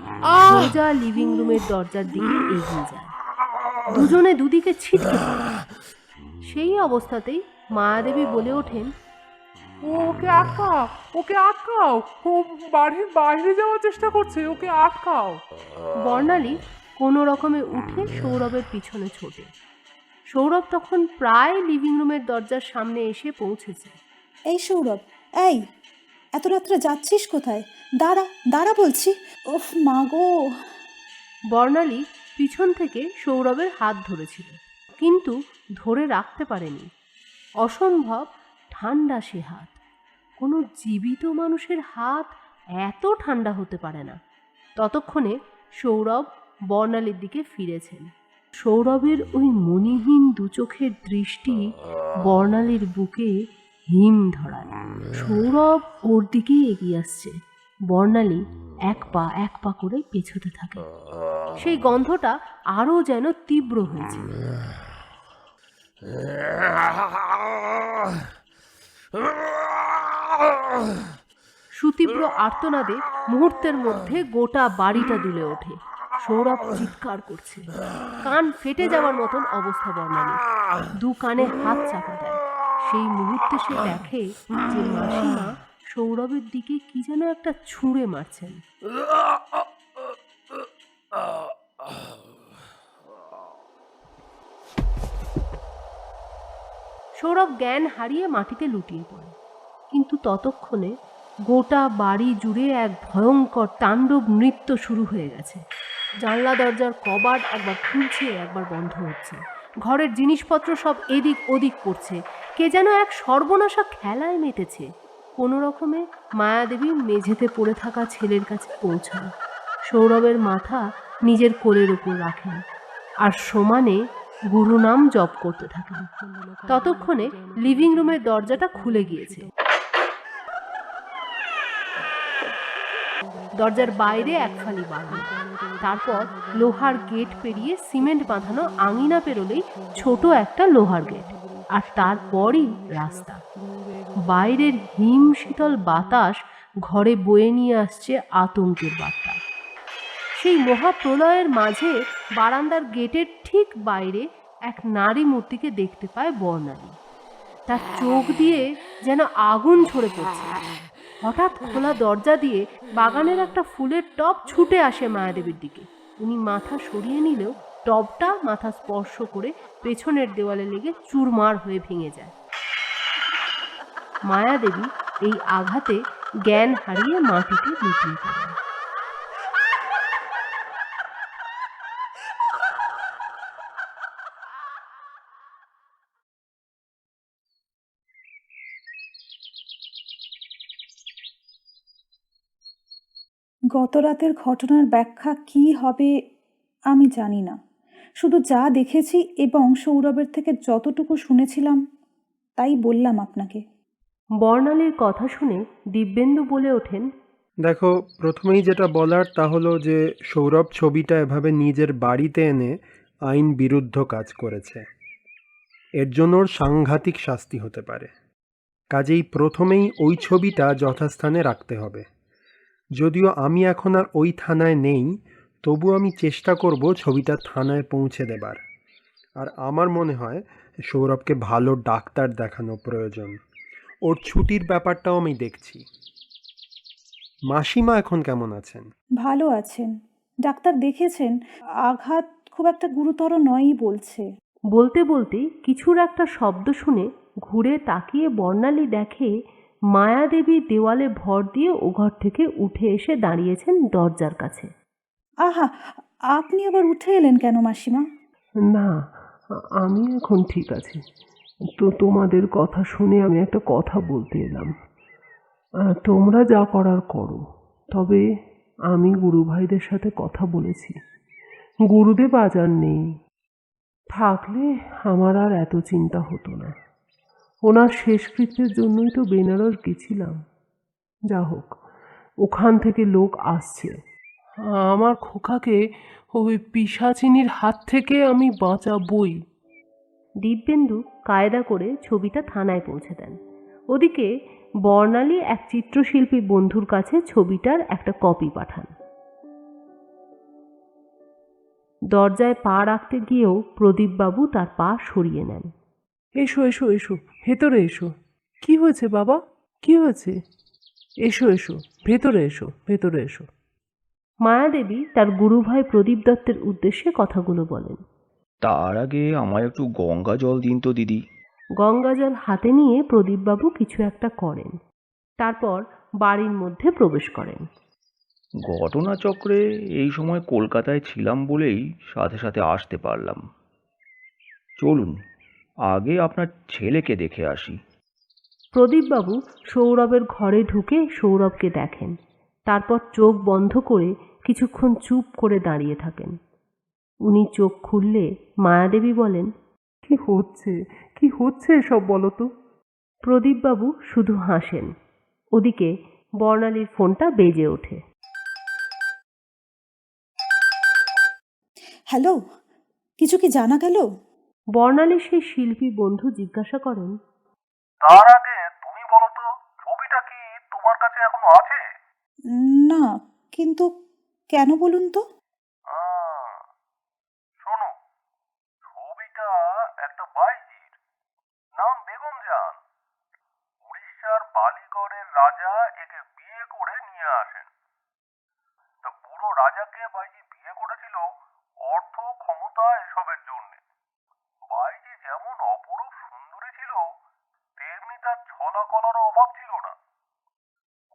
সোজা লিভিং রুমের দরজার দিকে এগিয়ে যায়। দুজনে দুদিকে ছিটকে পড়ে। সেই অবস্থাতেই মায়াদেবী বলে ওঠেন, ওকে আটকাও, ওকে আটকাও, ও বাড়ির বাইরে যাওয়ার চেষ্টা করছে, ওকে আটকাও। বর্ণালী কোনো রকমে উঠে সৌরভের পিছনে ছোটে। সৌরভ তখন প্রায় লিভিং রুমের দরজার সামনে এসে পৌঁছেছে। এই সৌরভ, এই এত রাত্রে যাচ্ছিস কোথায়? দাঁড়া দাঁড়া বলছি। ওফ মা গো! বর্ণালী পিছন থেকে সৌরভের হাত ধরেছিল, কিন্তু ধরে রাখতে পারেনি। অসম্ভব ঠান্ডা সে হাত। কোনো জীবিত মানুষের হাত এত ঠান্ডা হতে পারে না। ততক্ষণে সৌরভ বর্ণালীর দিকে ফিরেছেন। সৌরভের ওই মণিহীন দুচোখের দৃষ্টি বর্ণালীর বুকে হিম ধরায়। সৌরভ ওর দিকেই এগিয়ে আসছে। বর্ণালী এক পা করে পেছোতে থাকে। সেই গন্ধটা আরও যেন তীব্র হয়েছে। সুতীব্র আর্তনাদে মুহূর্তের মধ্যে গোটা বাড়িটা দুলে ওঠে। সৌরভ চিৎকার করছে, কান ফেটে যাওয়ার মতন অবস্থা বর্ণালী। দু কানে হাত চাপা দেয়। সেই মুহূর্তে সে দেখে যে মাসিমা সৌরভের দিকে কি যেন একটা ছুঁড়ে মারছেন। সৌরভ জ্ঞান হারিয়ে মাটিতে লুটিয়ে পড়ে, কিন্তু ততক্ষণে গোটা বাড়ি জুড়ে এক ভয়ঙ্কর তাণ্ডব নৃত্য শুরু হয়ে গেছে। জানলা দরজার কবাট একবার খুলছে, একবার বন্ধ হচ্ছে। ঘরের জিনিসপত্র সব এদিক ওদিক করছে। কে যেন এক সর্বনাশা খেলায় মেতেছে। কোনো রকমে মায়াদেবী মেঝেতে পড়ে থাকা ছেলের কাছে পৌঁছান। সৌরভের মাথা নিজের কোলের উপর রাখেন আর সমানে গুরু নাম জপ করতে থাকেন। ততক্ষণে লিভিং রুমের দরজাটা খুলে গিয়েছে। দরজার বাইরে এক ফালি বাগান, তারপর লোহার গেট পেরিয়ে সিমেন্ট বাঁধানো আঙিনা পেরোলেই ছোট একটা লোহার গেট, আর তারপরই রাস্তা। বাইরের হিম শীতল বাতাস ঘরে বয়ে নিয়ে আসছে আতঙ্কের বার্তা। সেই মহাপ্রলয়ের মাঝে বারান্দার গেটের ঠিক বাইরে এক নারী মূর্তিকে দেখতে পায় বর্ণালী। তার চোখ দিয়ে যেন আগুন ঝরে পড়ছে। হঠাৎ খোলা দরজা দিয়ে বাগানের একটা ফুলের টব ছুটে আসে মায়াদেবীর দিকে। উনি মাথা সরিয়ে নিলেও টবটা মাথা স্পর্শ করে পেছনের দেওয়ালে লেগে চুরমার হয়ে ভেঙে যায়। মায়াদেবী এই আঘাতে জ্ঞান হারিয়ে মাটিতে লুটিয়ে পড়েন। গত রাতের ঘটনার ব্যাখ্যা কী হবে আমি জানি না, শুধু যা দেখেছি এবং সৌরভের থেকে যতটুকু শুনেছিলাম তাই বললাম আপনাকে। বর্ণালীর কথা শুনে দিব্যেন্দু বলে ওঠেন, দেখো, প্রথমেই যেটা বলার তা হলো যে সৌরভ ছবিটা এভাবে নিজের বাড়িতে এনে আইন বিরুদ্ধ কাজ করেছে। এর জন্য ওর সাংঘাতিক শাস্তি হতে পারে। কাজেই প্রথমেই ওই ছবিটা যথাস্থানে রাখতে হবে। যদিও আমি এখন আর ওই থানায় নেই, তবু আমি চেষ্টা করব ছবিটা থানায় পৌঁছে দেবার। আর আমার মনে হয় সৌরভকে ভালো ডাক্তার দেখানো প্রয়োজন। ওর ছুটির ব্যাপারটাও আমি দেখছি। মাসিমা এখন কেমন আছেন? ভালো আছেন, ডাক্তার দেখেছেন, আঘাত খুব একটা গুরুতর নয়ই বলছে। বলতে বলতে কিছুর একটা শব্দ শুনে ঘুরে তাকিয়ে বর্ণালী দেখে মায়াদেবী দেওয়ালে ভর দিয়ে ও ঘর থেকে উঠে এসে দাঁড়িয়েছেন দরজার কাছে। আহা, আপনি আবার উঠে এলেন কেন মাসিমা? না, আমি এখন ঠিক আছি। তো তোমাদের কথা শুনে আমি একটা কথা বলতে এলাম। তোমরা যা করার করো, তবে আমি গুরু ভাইদের সাথে কথা বলেছি। গুরুদেব আজ আর নেই, থাকলে আমার আর এত চিন্তা হতো না। ওনার শেষকৃত্যের জন্যই তো বেনারস গেছিলাম। যা হোক, ওখান থেকে লোক আসছে। আমার খোকাকে ওই পিশাচিনীর হাত থেকে আমি বাঁচাবই। দিব্যেন্দু কায়দা করে ছবিটা থানায় পৌঁছে দেন। ওদিকে বর্ণালী এক চিত্রশিল্পী বন্ধুর কাছে ছবিটার একটা কপি পাঠান। দরজায় পা রাখতে গিয়েও প্রদীপবাবু তার পা সরিয়ে নেন। এসো এসো এসো, ভেতরে এসো। কি হয়েছে বাবা, কি হয়েছে? এসো এসো, ভেতরে এসো, ভেতরে এসো। মায়াদেবী তার গুরুভাই প্রদীপ দত্তের উদ্দেশ্যে কথাগুলো বলেন। তার আগে আমায় একটু গঙ্গা জল দিন তো দিদি। গঙ্গাজল হাতে নিয়ে প্রদীপবাবু কিছু একটা করেন, তারপর বাড়ির মধ্যে প্রবেশ করেন। ঘটনাচক্রে এই সময় কলকাতায় ছিলাম বলেই সাথে সাথে আসতে পারলাম। চলুন আগে আপনার ছেলেকে দেখে আসি। প্রদীপবাবু সৌরভের ঘরে ঢুকে সৌরভকে দেখেন, তারপর চোখ বন্ধ করে কিছুক্ষণ চুপ করে দাঁড়িয়ে থাকেন। উনি চোখ খুললে মায়াদেবী বলেন, কি হচ্ছে, কি হচ্ছে এসব বলো তো? প্রদীপবাবু শুধু হাসেন। ওদিকে বর্ণালীর ফোনটা বেজে ওঠে। হ্যালো, কিছু কি জানা গেল? বর্ণালী সেই শিল্পী বন্ধু জিজ্ঞাসা করেন, তার আগে তুমি বলো তো, ছবিটা কি তোমার কাছে এখনো আছে? না, কিন্তু কেন বলুন তো? শোনো, ছবিটা একটা বাইজির, নাম বেগম জান। উড়িষ্যার বালিগড়ের রাজা একে বিয়ে করে নিয়ে আসেন। তা বুড়ো রাজাকে বাইজি বিয়ে করেছিল অর্থ, ক্ষমতা এসবের জন্য। বাইজি যেমন অপরূপ সুন্দরী ছিল, তেমনি তার ছলা কলারও অভাব ছিল না।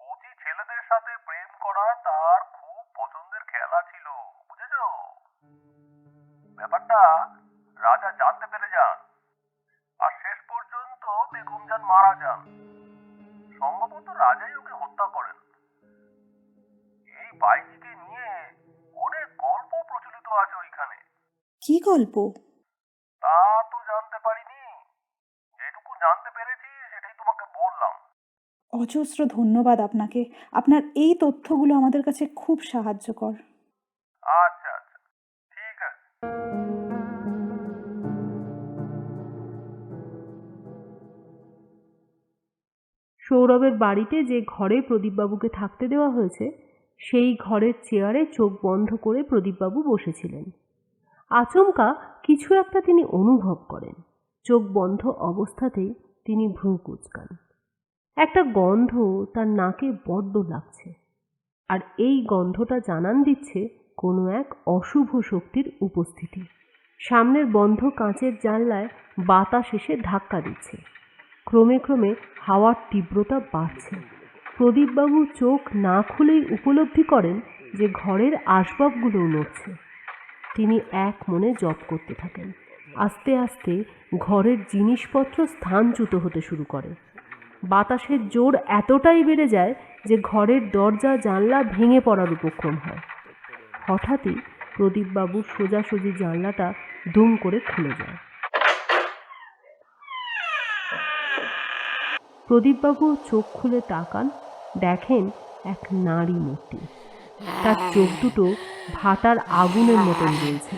কচি ছেলেদের সাথে প্রেম করা তার খুব পছন্দের খেলা ছিল, বুঝেছ? ব্যাপারটা রাজা জানতে পেরে যান, আর শেষ পর্যন্ত বেগম জান মারা যান। সম্ভবত রাজাই ওকে হত্যা করেন। এই বাইজিকে নিয়ে অনেক গল্প প্রচলিত আছে ওইখানে। কি গল্প? তা তো জানতে পারিনি, যেটুকু জানতে পেরেছি সেটাই তোমাকে বললাম। অজস্র ধন্যবাদ আপনাকে, আপনার এই তথ্যগুলো আমাদের কাছে খুব সাহায্যকর। আচ্ছা আচ্ছা, ঠিক আছে। সৌরভের বাড়িতে যে ঘরে প্রদীপবাবুকে থাকতে দেওয়া হয়েছে সেই ঘরের চেয়ারে চোখ বন্ধ করে প্রদীপবাবু বসেছিলেন। আচমকা কিছু একটা তিনি অনুভব করেন। চোখ বন্ধ অবস্থাতেই তিনি ভ্রু কুঁচকান। একটা গন্ধ তার নাকে বড্ড লাগছে, আর এই গন্ধটা জানান দিচ্ছে কোনো এক অশুভ শক্তির উপস্থিতি। সামনের বন্ধ কাঁচের জানলায় বাতাস এসে ধাক্কা দিচ্ছে। ক্রমে ক্রমে হাওয়ার তীব্রতা বাড়ছে। প্রদীপবাবু চোখ না খুলেই উপলব্ধি করেন যে ঘরের আসবাবগুলো নড়ছে। তিনি এক মনে জপ করতে থাকেন। আস্তে আস্তে ঘরের জিনিসপত্র স্থানচ্যুত হতে শুরু করে। বাতাসের জোর এতটাই বেড়ে যায় যে ঘরের দরজা জানলা ভেঙে পড়ার উপক্রম হয়। হঠাৎই প্রদীপবাবুর সোজাসুজি জানলাটা দুম করে খুলে যায়। প্রদীপবাবু চোখ খুলে তাকান, দেখেন এক নারী মূর্তি। তার চোখ দুটো ভাটার আগুনের মতন জ্বলছে।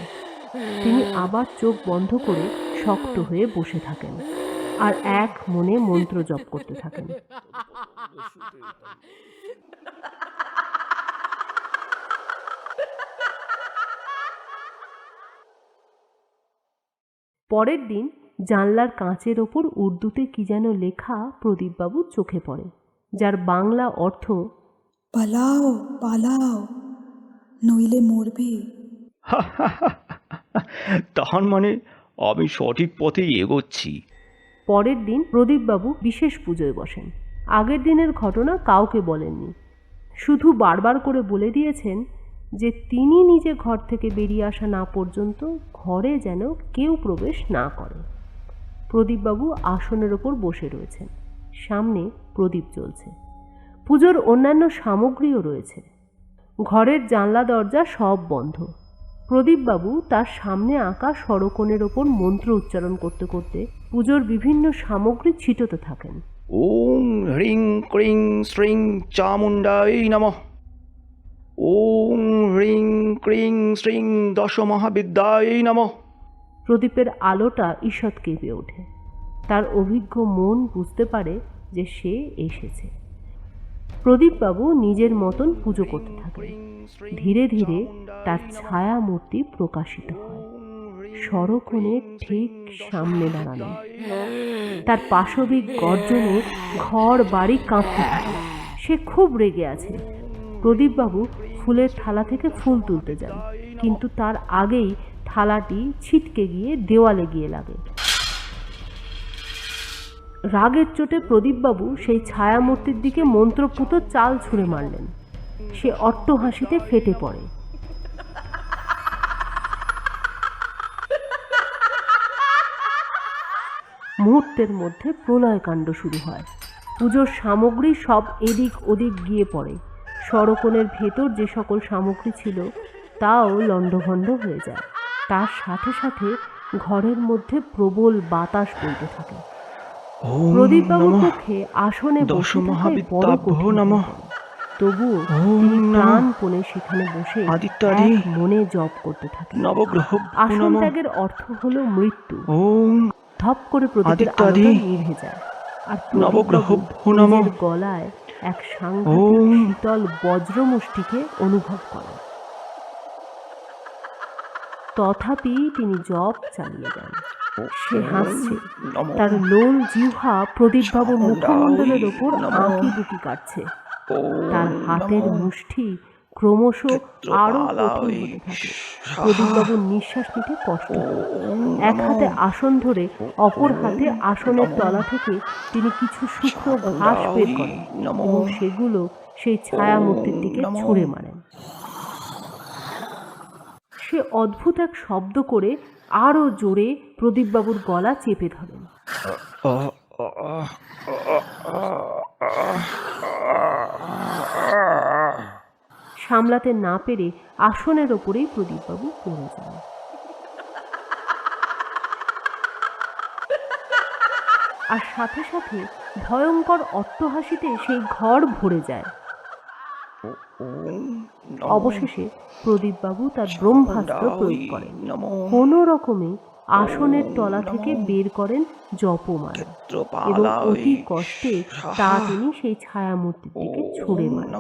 তিনি আবার চোখ বন্ধ করে শক্ত হয়ে বসে থাকেন আর এক মনে মন্ত্র জপ করতে থাকেন। পরের দিন জানলার কাঁচের ওপর উর্দুতে কি যেন লেখা প্রদীপবাবুর চোখে পড়ে, যার বাংলা অর্থ পালাও পালাও, নইলে মরবে। তার মানে আমি সঠিক পথেই এগোচ্ছি। পরের দিন প্রদীপবাবু বিশেষ পুজোয় বসেন। আগের দিনের ঘটনা কাউকে বলেননি, শুধু বারবার করে বলে দিয়েছেন যে তিনি নিজে ঘর থেকে বেরিয়ে আসা না পর্যন্ত ঘরে যেন কেউ প্রবেশ না করে। প্রদীপবাবু আসনের ওপর বসে রয়েছেন, সামনে প্রদীপ জ্বলছে, পুজোর অন্যান্য সামগ্রীও রয়েছে। ঘরের জানলা দরজা সব বন্ধ। প্রদীপবাবু তার সামনে আঁকা সরকনের ওপর মন্ত্র উচ্চারণ করতে করতে পুজোর বিভিন্ন সামগ্রী ছিটোতে থাকেন। ওং হ্রিং ক্রিং শ্রিং চামুণ্ডাই নমঃ। ওং হ্রিং ক্রিং শ্রিং দশ মহাবিদ্যায় নমঃ। প্রদীপের আলোটা ঈষৎ কেঁপে ওঠে। তার অভিজ্ঞ মন বুঝতে পারে যে সে এসেছে। প্রদীপবাবু নিজের মতন পুজো করতে থাকেন। ধীরে ধীরে তার ছায়া মূর্তি প্রকাশিত হয়, সরকনের ঠিক সামনে দাঁড়ানো। তার পাশবিক গর্জনে ঘর বাড়ি কাঁপতে থাকে। সে খুব রেগে আছে। প্রদীপবাবু ফুলের থালা থেকে ফুল তুলতে যান, কিন্তু তার আগেই থালাটি ছিটকে গিয়ে দেওয়ালে গিয়ে লাগে। রাগের চোটে প্রদীপবাবু সেই ছায়ামূর্তির দিকে মন্ত্রপুত চাল ছুঁড়ে মারলেন। সে অট্টহাসিতে ফেটে পড়ে। মুহূর্তের মধ্যে প্রলয়কাণ্ড শুরু হয়। পুজোর সামগ্রী সব এদিক ওদিক গিয়ে পড়ে। সরকনের ভেতর যে সকল সামগ্রী ছিল তাও লণ্ডভণ্ড হয়ে যায়। তার সাথে সাথে ঘরের মধ্যে প্রবল বাতাস বইতে থাকে। প্রদীপবাবুর পক্ষে আসনে বসে থাকাই বড় কঠিন। তবুও তিনি প্রাণপণে সেখানে বসে এক মনে জপ করতে থাকেন। আসন ত্যাগের অর্থ হলো মৃত্যু। ধপ করে প্রদীপের আলোটা নিভে যায়, আর প্রদীপবাবুর গলায় এক সাংঘাতিক শীতল বজ্রমুষ্টিকে অনুভব করেন। তথাপি তিনি জপ চালিয়ে যান। সে হাসছে। তার লোল জিহ্বা প্রদীপবাবুর মুখমণ্ডলের ওপর আঁকি বুকি কাটছে। তার হাতের মুষ্টি ক্রমশ আরো কঠিন হতে থাকে। প্রদীপবাবুর নিঃশ্বাস নিতে কষ্ট হয়। এক হাতে আসন ধরে অপর হাতে আসনের তলা থেকে তিনি কিছু শুকনো ঘাস বের করেন এবং সেগুলো সেই ছায়ামূর্তির দিকে ছুঁড়ে মারেন। সে অদ্ভুত এক শব্দ করে আরো জোরে প্রদীপবাবুর গলা চেপে ধরেন। সামলাতে না পেরে আসনের ওপরেই প্রদীপবাবু পড়ে যান। আর সাথে সাথে ভয়ঙ্কর অট্টহাসিতে সেই ঘর ভরে যায়। অবশেষে প্রদীপবাবু তার ব্রহ্মাস্ত্র প্রয়োগ করেন। কোনো রকমে আসনের তলা থেকে বের করেন জপমালা এবং অতি কষ্টে তা তিনি সেই ছায়ামূর্তির দিকে ছুঁড়ে মারেন।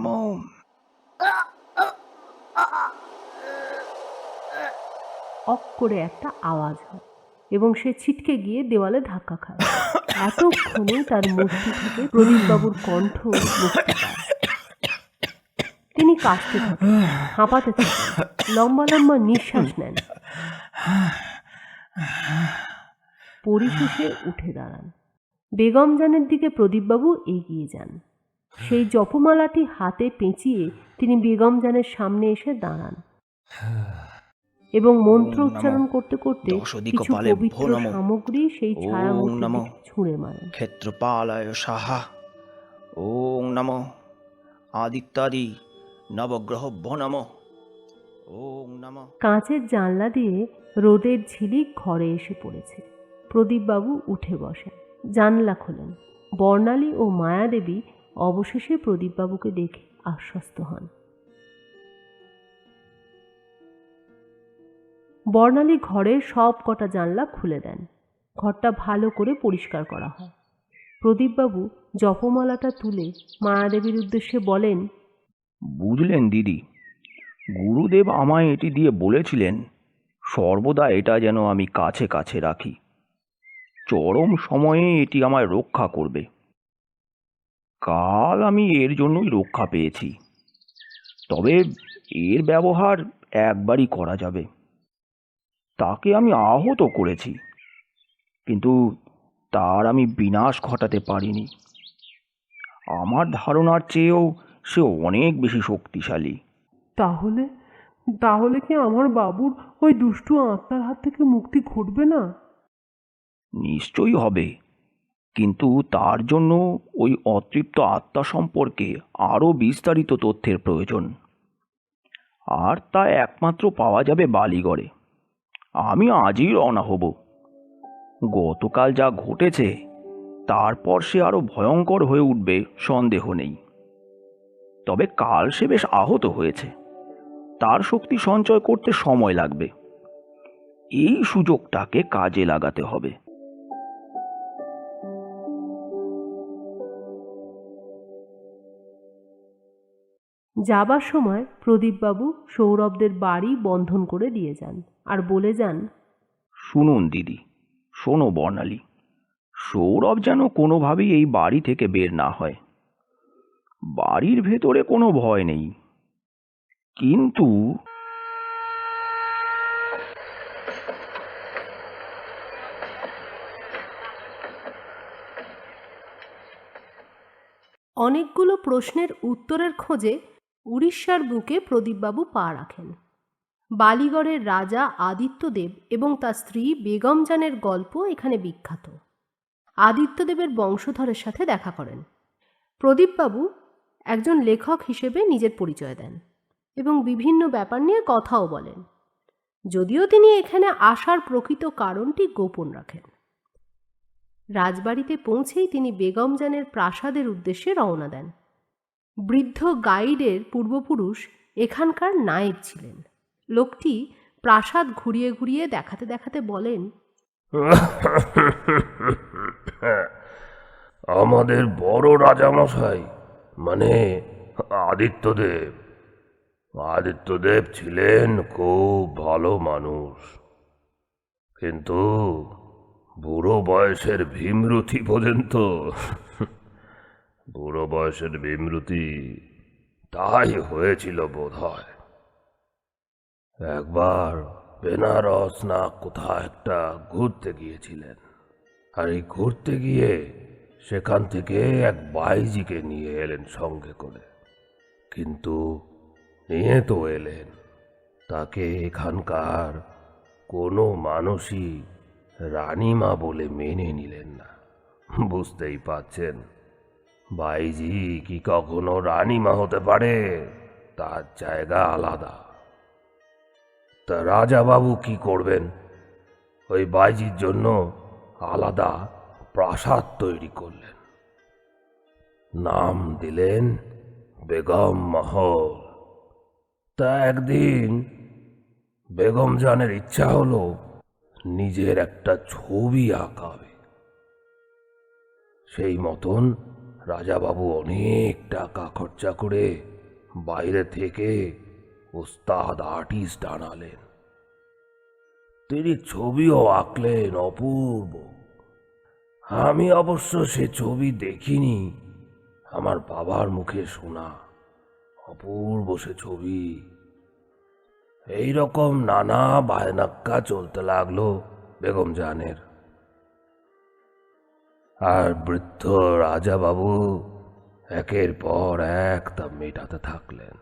অক করে একটা আওয়াজ হয় এবং সে ছিটকে গিয়ে দেওয়ালে ধাক্কা খায়। এতক্ষণে তার মুষ্টি থেকে প্রদীপবাবুর কণ্ঠ মুক্তি পায়। তিনি কাঁপতে থাকেন, হাঁপাতে থাকেন, লম্বা লম্বা নিঃশ্বাস নেন। পরিশেষে উঠে দাঁড়ান। বেগমজানের দিকে প্রদীপবাবু এগিয়ে যান। সেই জপমালাটি হাতে পেঁচিয়ে তিনি বেগমজানের সামনে এসে দাঁড়ান। এবং মন্ত্র ওম উচ্চারণ নমঃ করতে করতে কিছু দশদিকপালে ভো পবিত্র নমঃ। সামগ্রী সেই ওম ছায়ামূর্তির নমঃ দিকে ছুঁড়ে মারেন। ক্ষেত্রপালায় সাহা। ওং নমঃ আদিত্যাদি নবগ্রহভ্যো নমঃ। ওং নমঃ। কাঁচের জানলা দিয়ে রোদের ঝিলিক ঘরে এসে পড়েছে। প্রদীপবাবু উঠে বসেন, জানলা খোলেন। বর্ণালী ও মায়াদেবী অবশেষে প্রদীপবাবুকে দেখে আশ্বস্ত হন। বর্ণালী ঘরের সব কটা জানলা খুলে দেন। ঘরটা ভালো করে পরিষ্কার করা হয়। প্রদীপবাবু জপমালাটা তুলে মায়াদেবীর উদ্দেশ্যে বলেন, বুঝলেন দিদি, গুরুদেব আমায় এটি দিয়ে বলেছিলেন সর্বদা এটা যেন আমি কাছে কাছে রাখি। চরম সময়ে এটি আমায় রক্ষা করবে। কাল আমি এর জন্যই রক্ষা পেয়েছি। তবে এর ব্যবহার একবারই করা যাবে। তাকে আমি আহত করেছি, কিন্তু তার আমি বিনাশ ঘটাতে পারিনি। আমার ধারণার চেয়েও সে অনেক বেশি শক্তিশালী। তাহলে তাহলে কি আমার বাবুর ওই দুষ্টু আত্মার হাত থেকে মুক্তি ঘটবে না? নিশ্চয়ই হবে, কিন্তু তার জন্য ওই অতৃপ্ত আত্মা সম্পর্কে আরও বিস্তারিত তথ্যের প্রয়োজন, আর তা একমাত্র পাওয়া যাবে বালিগড়ে। আমি আজই রওনা হব। গতকাল যা ঘটেছে তারপর সে আরও ভয়ঙ্কর হয়ে উঠবে সন্দেহ নেই। তবে কাল সে বেশ আহত হয়েছে, তার শক্তি সঞ্চয় করতে সময় লাগবে। এই সুযোগটাকে কাজে লাগাতে হবে। যাবার সময় প্রদীপবাবু সৌরভদের বাড়ি বন্ধন করে দিয়ে যান আর বলে যান, শুনুন দিদি, শোনো বর্ণালী, সৌরভ যেন কোনোভাবেই এই বাড়ি থেকে বের না হয়। বাড়ির ভেতরে কোনো ভয় নেই, কিন্তু অনেকগুলো প্রশ্নের উত্তরের খোঁজে উড়িষ্যার বুকে প্রদীপবাবু পা রাখেন। বালিগড়ের রাজা আদিত্যদেব এবং তার স্ত্রী বেগম জানের গল্প এখানে বিখ্যাত। আদিত্যদেবের বংশধরের সাথে দেখা করেন। প্রদীপবাবু একজন লেখক হিসেবে নিজের পরিচয় দেন এবং বিভিন্ন ব্যাপার নিয়ে কথাও বলেন, যদিও তিনি এখানে আসার প্রকৃত কারণটি গোপন রাখেন। রাজবাড়িতে পৌঁছেই তিনি বেগম জানের প্রাসাদের উদ্দেশ্যে রওনা দেন। বৃদ্ধ গাইডের পূর্বপুরুষ এখানকার নায়েক ছিলেন। লোকটি প্রাসাদ ঘুরিয়ে ঘুরিয়ে দেখাতে দেখাতে বলেন, আমাদের বড় রাজামশাই মানে আদিত্যদেব আদিত্যদেব ছিলেন খুব ভালো মানুষ, কিন্তু বুড়ো বয়সের ভীমরুতি বোঝেন তো? বুড়ো বয়সের ভীমরুতি তাই হয়েছিল বোধহয়। একবার বেনারস না কোথাও একটা ঘুরতে গিয়েছিলেন, আর এই ঘুরতে গিয়ে সেখান থেকে এক বাইজিকে নিয়ে এলেন সঙ্গে করে। কিন্তু নিয়ে তো এলেন, তাকে এখানকার কোনো মানুষই রানীমা বলে মেনে নিলেন না। বুঝতেই পারছেন, বাইজি কি কখনো রানীমা হতে পারে? তার জায়গা আলাদা। তা রাজা বাবু কি করবেন? ওই বাইজির জন্য আলাদা প্রাসাদ তৈরি করলেন, নাম দিলেন বেগম মহল। তা একদিন বেগম জানের ইচ্ছা হলো নিজের একটা ছবি আঁকাবে। সেই মতন রাজাবাবু অনেক টাকা খরচা করে বাইরে থেকে ওস্তাদ আর্টিস্ট আনালেন। তিনি ছবিও আঁকলেন অপূর্ব। আমি অবশ্য সে ছবি দেখিনি, আমার বাবার মুখে শোনা। অপূর্ব সে ছবি। এইরকম নানা বায়নাক্কা চলতে লাগলো বেগম জানের। আর বৃদ্ধ রাজা বাবু একের পর এক তা মেটাতে থাকলেন।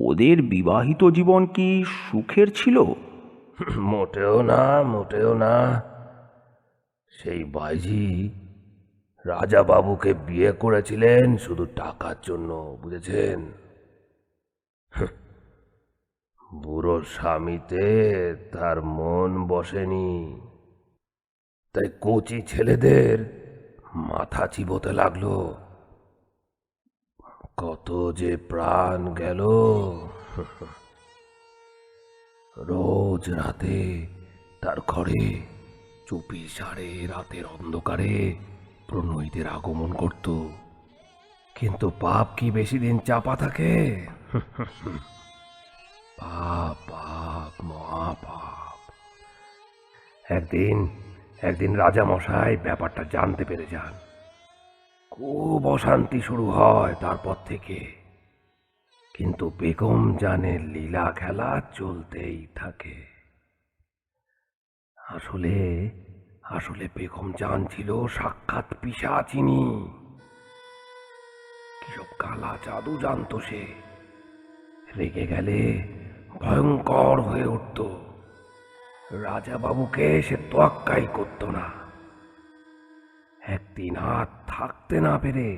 ওদের বিবাহিত জীবন কি সুখের ছিল? মোটেও না, মোটেও না। সেই বাইজি রাজা বাবুকে বিয়ে করেছিলেন শুধু টাকার জন্য, বুঝেছেন? বুড়ো স্বামীতে তার মন বসেনি, তাই কচি ছেলেদের মাথা চিবোতে লাগলো। কত যে প্রাণ গেল। রোজ রাতে তার ঘরে চুপি সারে রাতের অন্ধকারে প্রণয়ীদের আগমন করত। কিন্তু পাপ কি বেশি দিন চাপা থাকে? পাপ, পাপ, মহাপাপ। একদিন রাজা মশাই ব্যাপারটা জানতে পেরে যান। খুব অশান্তি শুরু হয় তারপর থেকে। কিন্তু বেগম জানের লীলা খেলা চলতেই থাকে। আসলে বেগম জান ছিল সাক্ষাৎ পিশাচিনী। কিসব কালা জাদু জানতো সে। রেগে গেলে ভয়ঙ্কর হয়ে উঠত। রাজা বাবুকে সে তোয়াক্কাই করত না। একদিন আর থাকতে না পেরে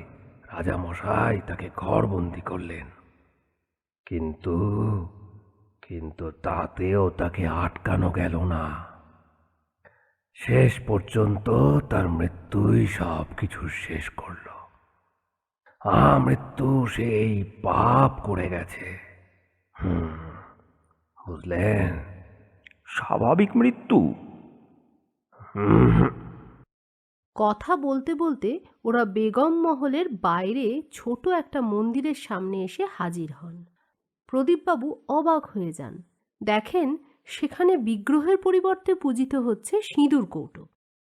রাজা মশাই তাকে ঘরবন্দি করলেন। কিন্তু তাতেও তাকে আটকানো গেল না। শেষ পর্যন্ত তার মৃত্যুই সব কিছু শেষ করল। মৃত্যু সে এই পাপ করে গেছে। বুঝলেন? স্বাভাবিক মৃত্যু? কথা বলতে বলতে ওরা বেগম মহলের বাইরে ছোট একটা মন্দিরের সামনে এসে হাজির হন। প্রদীপবাবু অবাক হয়ে যান। দেখেন সেখানে বিগ্রহের পরিবর্তে পূজিত হচ্ছে সিঁদুর কৌটো।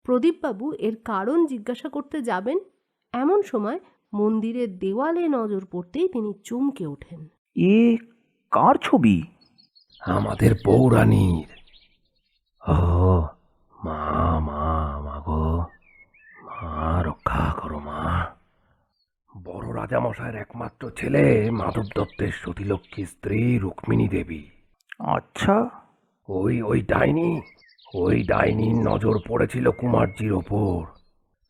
প্রদীপবাবু এর কারণ জিজ্ঞাসা করতে যাবেন, এমন সময় মন্দিরের দেওয়ালে নজর পড়তেই তিনি চমকে ওঠেন। এ কার ছবি? আমাদের পৌরাণীর। ও মা, মা, মাগো, মা রক্ষা করো মা। বড় রাজামশাইয়ের একমাত্র ছেলে মাধব দত্তের সতীলক্ষ্মী স্ত্রী রুক্মিণী দেবী। আচ্ছা। ওই ডাইনির নজর পড়েছিল কুমারজির ওপর।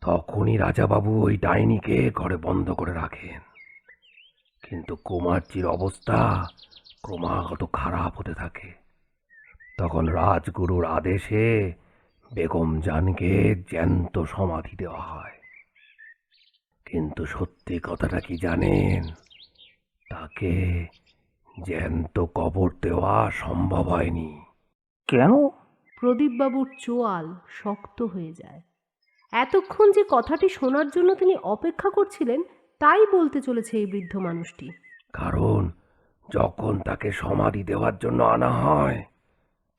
তখনই রাজাবাবু ওই ডাইনিকে ঘরে বন্ধ করে রাখেন। কিন্তু কুমারজির অবস্থা ক্রমাগত খারাপ হতে থাকে। তখন রাজগুরুর আদেশে বেগম জানকে জ্যান্ত সমাধি দেওয়া হয়। কিন্তু সত্যি কথাটা কি জানেন? তাকে জ্যান্ত কবর দেওয়া সম্ভব হয়নি। কেন? প্রদীপবাবুর চোয়াল শক্ত হয়ে যায়। এতক্ষণ যে কথাটি শোনার জন্য তিনি অপেক্ষা করছিলেন তাই বলতে চলেছে এই বৃদ্ধ মানুষটি। কারণ যখন তাকে সমাধি দেওয়ার জন্য আনা হয়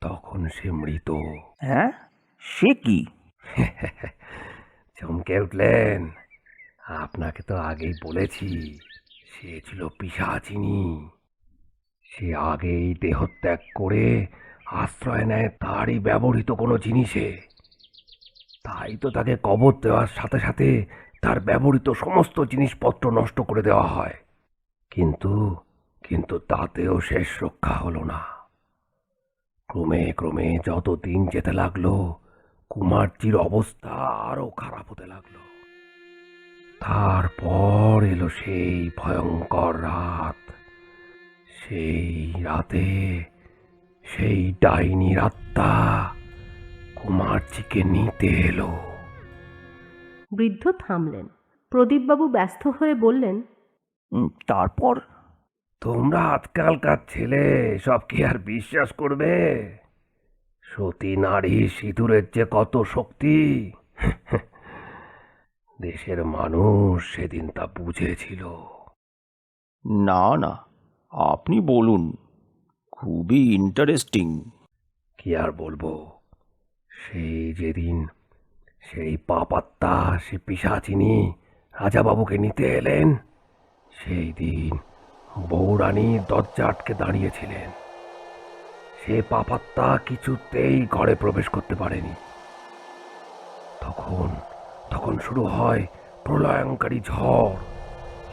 তখন সে মৃত। হ্যাঁ, সে কি? চমকে উঠলেন? আপনাকে তো আগেই বলেছি, সে ছিল পিশাচিনী। সে আগেই দেহত্যাগ করে আশ্রয় নেয় তারই ব্যবহৃত কোনো জিনিসে। তাই তো তাকে কবর দেওয়ার সাথে সাথে তার ব্যবহৃত সমস্ত জিনিসপত্র নষ্ট করে দেওয়া হয়। কিন্তু তাতেও শেষ রক্ষা হলো না। ক্রমে ক্রমে যত দিন যেতে লাগলো কুমারজির অবস্থা আরো খারাপ হতে লাগলো। তারপর এলো সেই ভয়ঙ্কর রাত। সেই রাতে সেই ডাইনির আত্মা কুমারজিকে নিতে এলো। বৃদ্ধ থামলেন। প্রদীপবাবু ব্যস্ত হয়ে বললেন, তারপর? তোমরা আজকালকার ছেলে সব কি আর বিশ্বাস করবে? সতী নারী সিঁদুরের যে কত শক্তি, দেশের মানুষ সেদিন তা বুঝেছিল। না না, আপনি বলুন, খুবই ইন্টারেস্টিং। কি আর বলবো, যেদিন সেই পাপাত্মা সে পিশাচিনী রাজাবাবুকে নিতে এলেন, সেই দিন বউরানী দরজা আটকে দাঁড়িয়েছিলেন। সে পাপাত্মা কিছুতেই ঘরে প্রবেশ করতে পারেনি। তখন শুরু হয় প্রলয়ঙ্কারী ঝড়।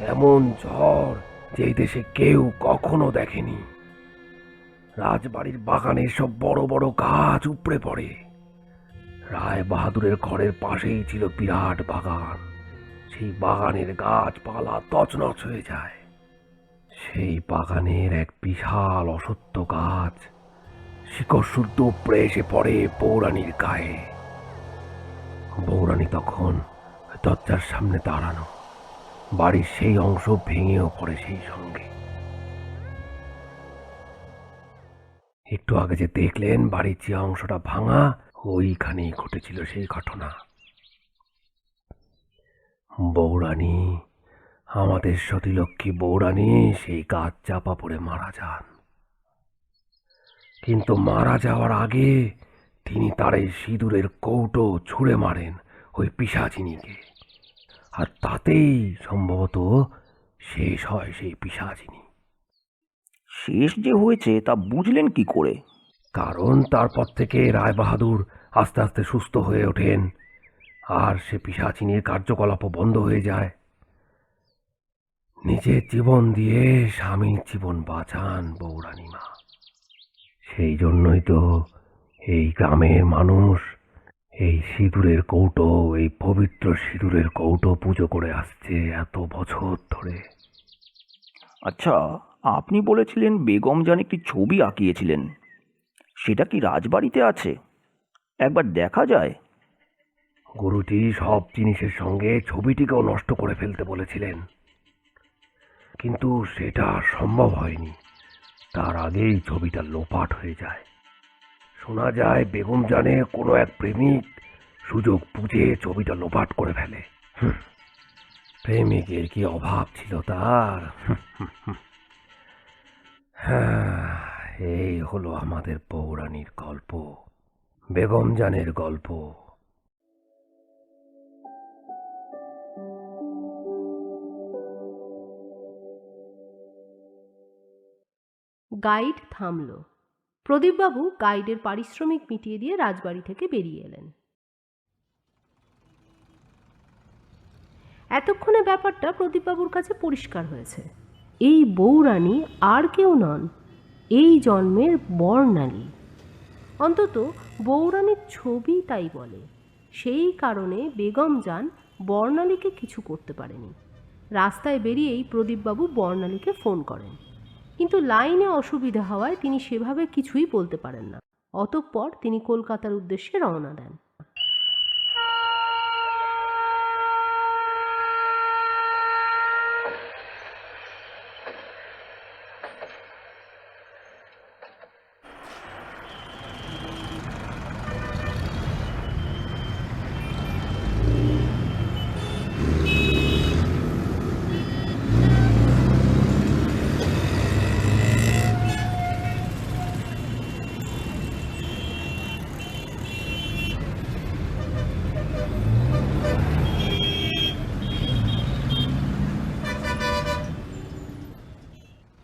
এমন ঝড় যেই দেশে কেউ কখনো দেখেনি। রাজবাড়ির বাগানে সব বড় বড় গাছ উপড়ে পড়ে। রায় বাহাদুরের ঘরের পাশেই ছিল বিরাট বাগান। সেই বাগানের গাছপালা তছনছ হয়ে যায়। সেই বাগানের এক বিশাল অশ্বত্থ গাছ শিকড় শুদ্ধ উপড়ে এসে পড়ে বৌরানীর গায়ে। বৌরানী তখন দরজার সামনে দাঁড়ানো, বাড়ির সেই অংশ ভেঙেও পড়ে সেই সঙ্গে। একটু আগে যে দেখলেন বাড়ির যে অংশটা ভাঙা, ওইখানেই ঘটেছিল সেই ঘটনা। বৌরানী, আমাদের সতীলক্ষ্মী বৌরানী সেই গাছ চাপা পড়ে মারা যান। কিন্তু মারা যাওয়ার আগে তিনি তার এই সিঁদুরের কৌটো ছুঁড়ে মারেন ওই পিশাচিনীকে, আর তাতেই সম্ভবত শেষ হয় সেই পিশাচিনী। শেষ যে হয়েছে তা বুঝলেন কি করে? কারণ তারপর থেকে রায়বাহাদুর আস্তে আস্তে সুস্থ হয়ে ওঠেন, আর সে পিশাচিনীর কার্যকলাপও বন্ধ হয়ে যায়। নিজের জীবন দিয়ে স্বামীর জীবন বাঁচান বৌরানী মা। সেই জন্যই তো এই গ্রামের মানুষ এই সিঁদুরের কৌটো, এই পবিত্র সিঁদুরের কৌটো পুজো করে আসছে এত বছর ধরে। আচ্ছা, আপনি বলেছিলেন বেগম জান একটি ছবি আঁকিয়েছিলেন, সেটা কি রাজবাড়িতে আছে? একবার দেখা যায়? গুরুজি সব জিনিসের সঙ্গে ছবিটিকেও নষ্ট করে ফেলতে বলেছিলেন, কিন্তু সেটা সম্ভব হয়নি। তার আগেই ছবিটা লোপাট হয়ে যায়। শোনা যায় বেগম জানে কোনো এক প্রেমিক সুযোগ বুঝে ছবিটা লোপাট করে ফেলে। প্রেমিকের কি অভাব ছিল তার? হ্যাঁ, এই হলো আমাদের পৌরাণীর গল্প, বেগম জানের গল্প। গাইড থামল। প্রদীপবাবু গাইডের পারিশ্রমিক মিটিয়ে দিয়ে রাজবাড়ি থেকে বেরিয়ে এলেন। এতক্ষণে ব্যাপারটা প্রদীপবাবুর কাছে পরিষ্কার হয়েছে। এই বৌরানী আর কেউ নন, এই জন্মের বর্ণালী। অন্তত বৌরানীর ছবি তাই বলে। সেই কারণে বেগম জান বর্ণালীকে কিছু করতে পারেনি। রাস্তায় বেরিয়েই প্রদীপবাবু বর্ণালীকে ফোন করেন, কিন্তু লাইনে অসুবিধা হওয়ায় তিনি সেভাবে কিছুই বলতে পারেন না। অতঃপর তিনি কলকাতার উদ্দেশ্যে রওনা দেন।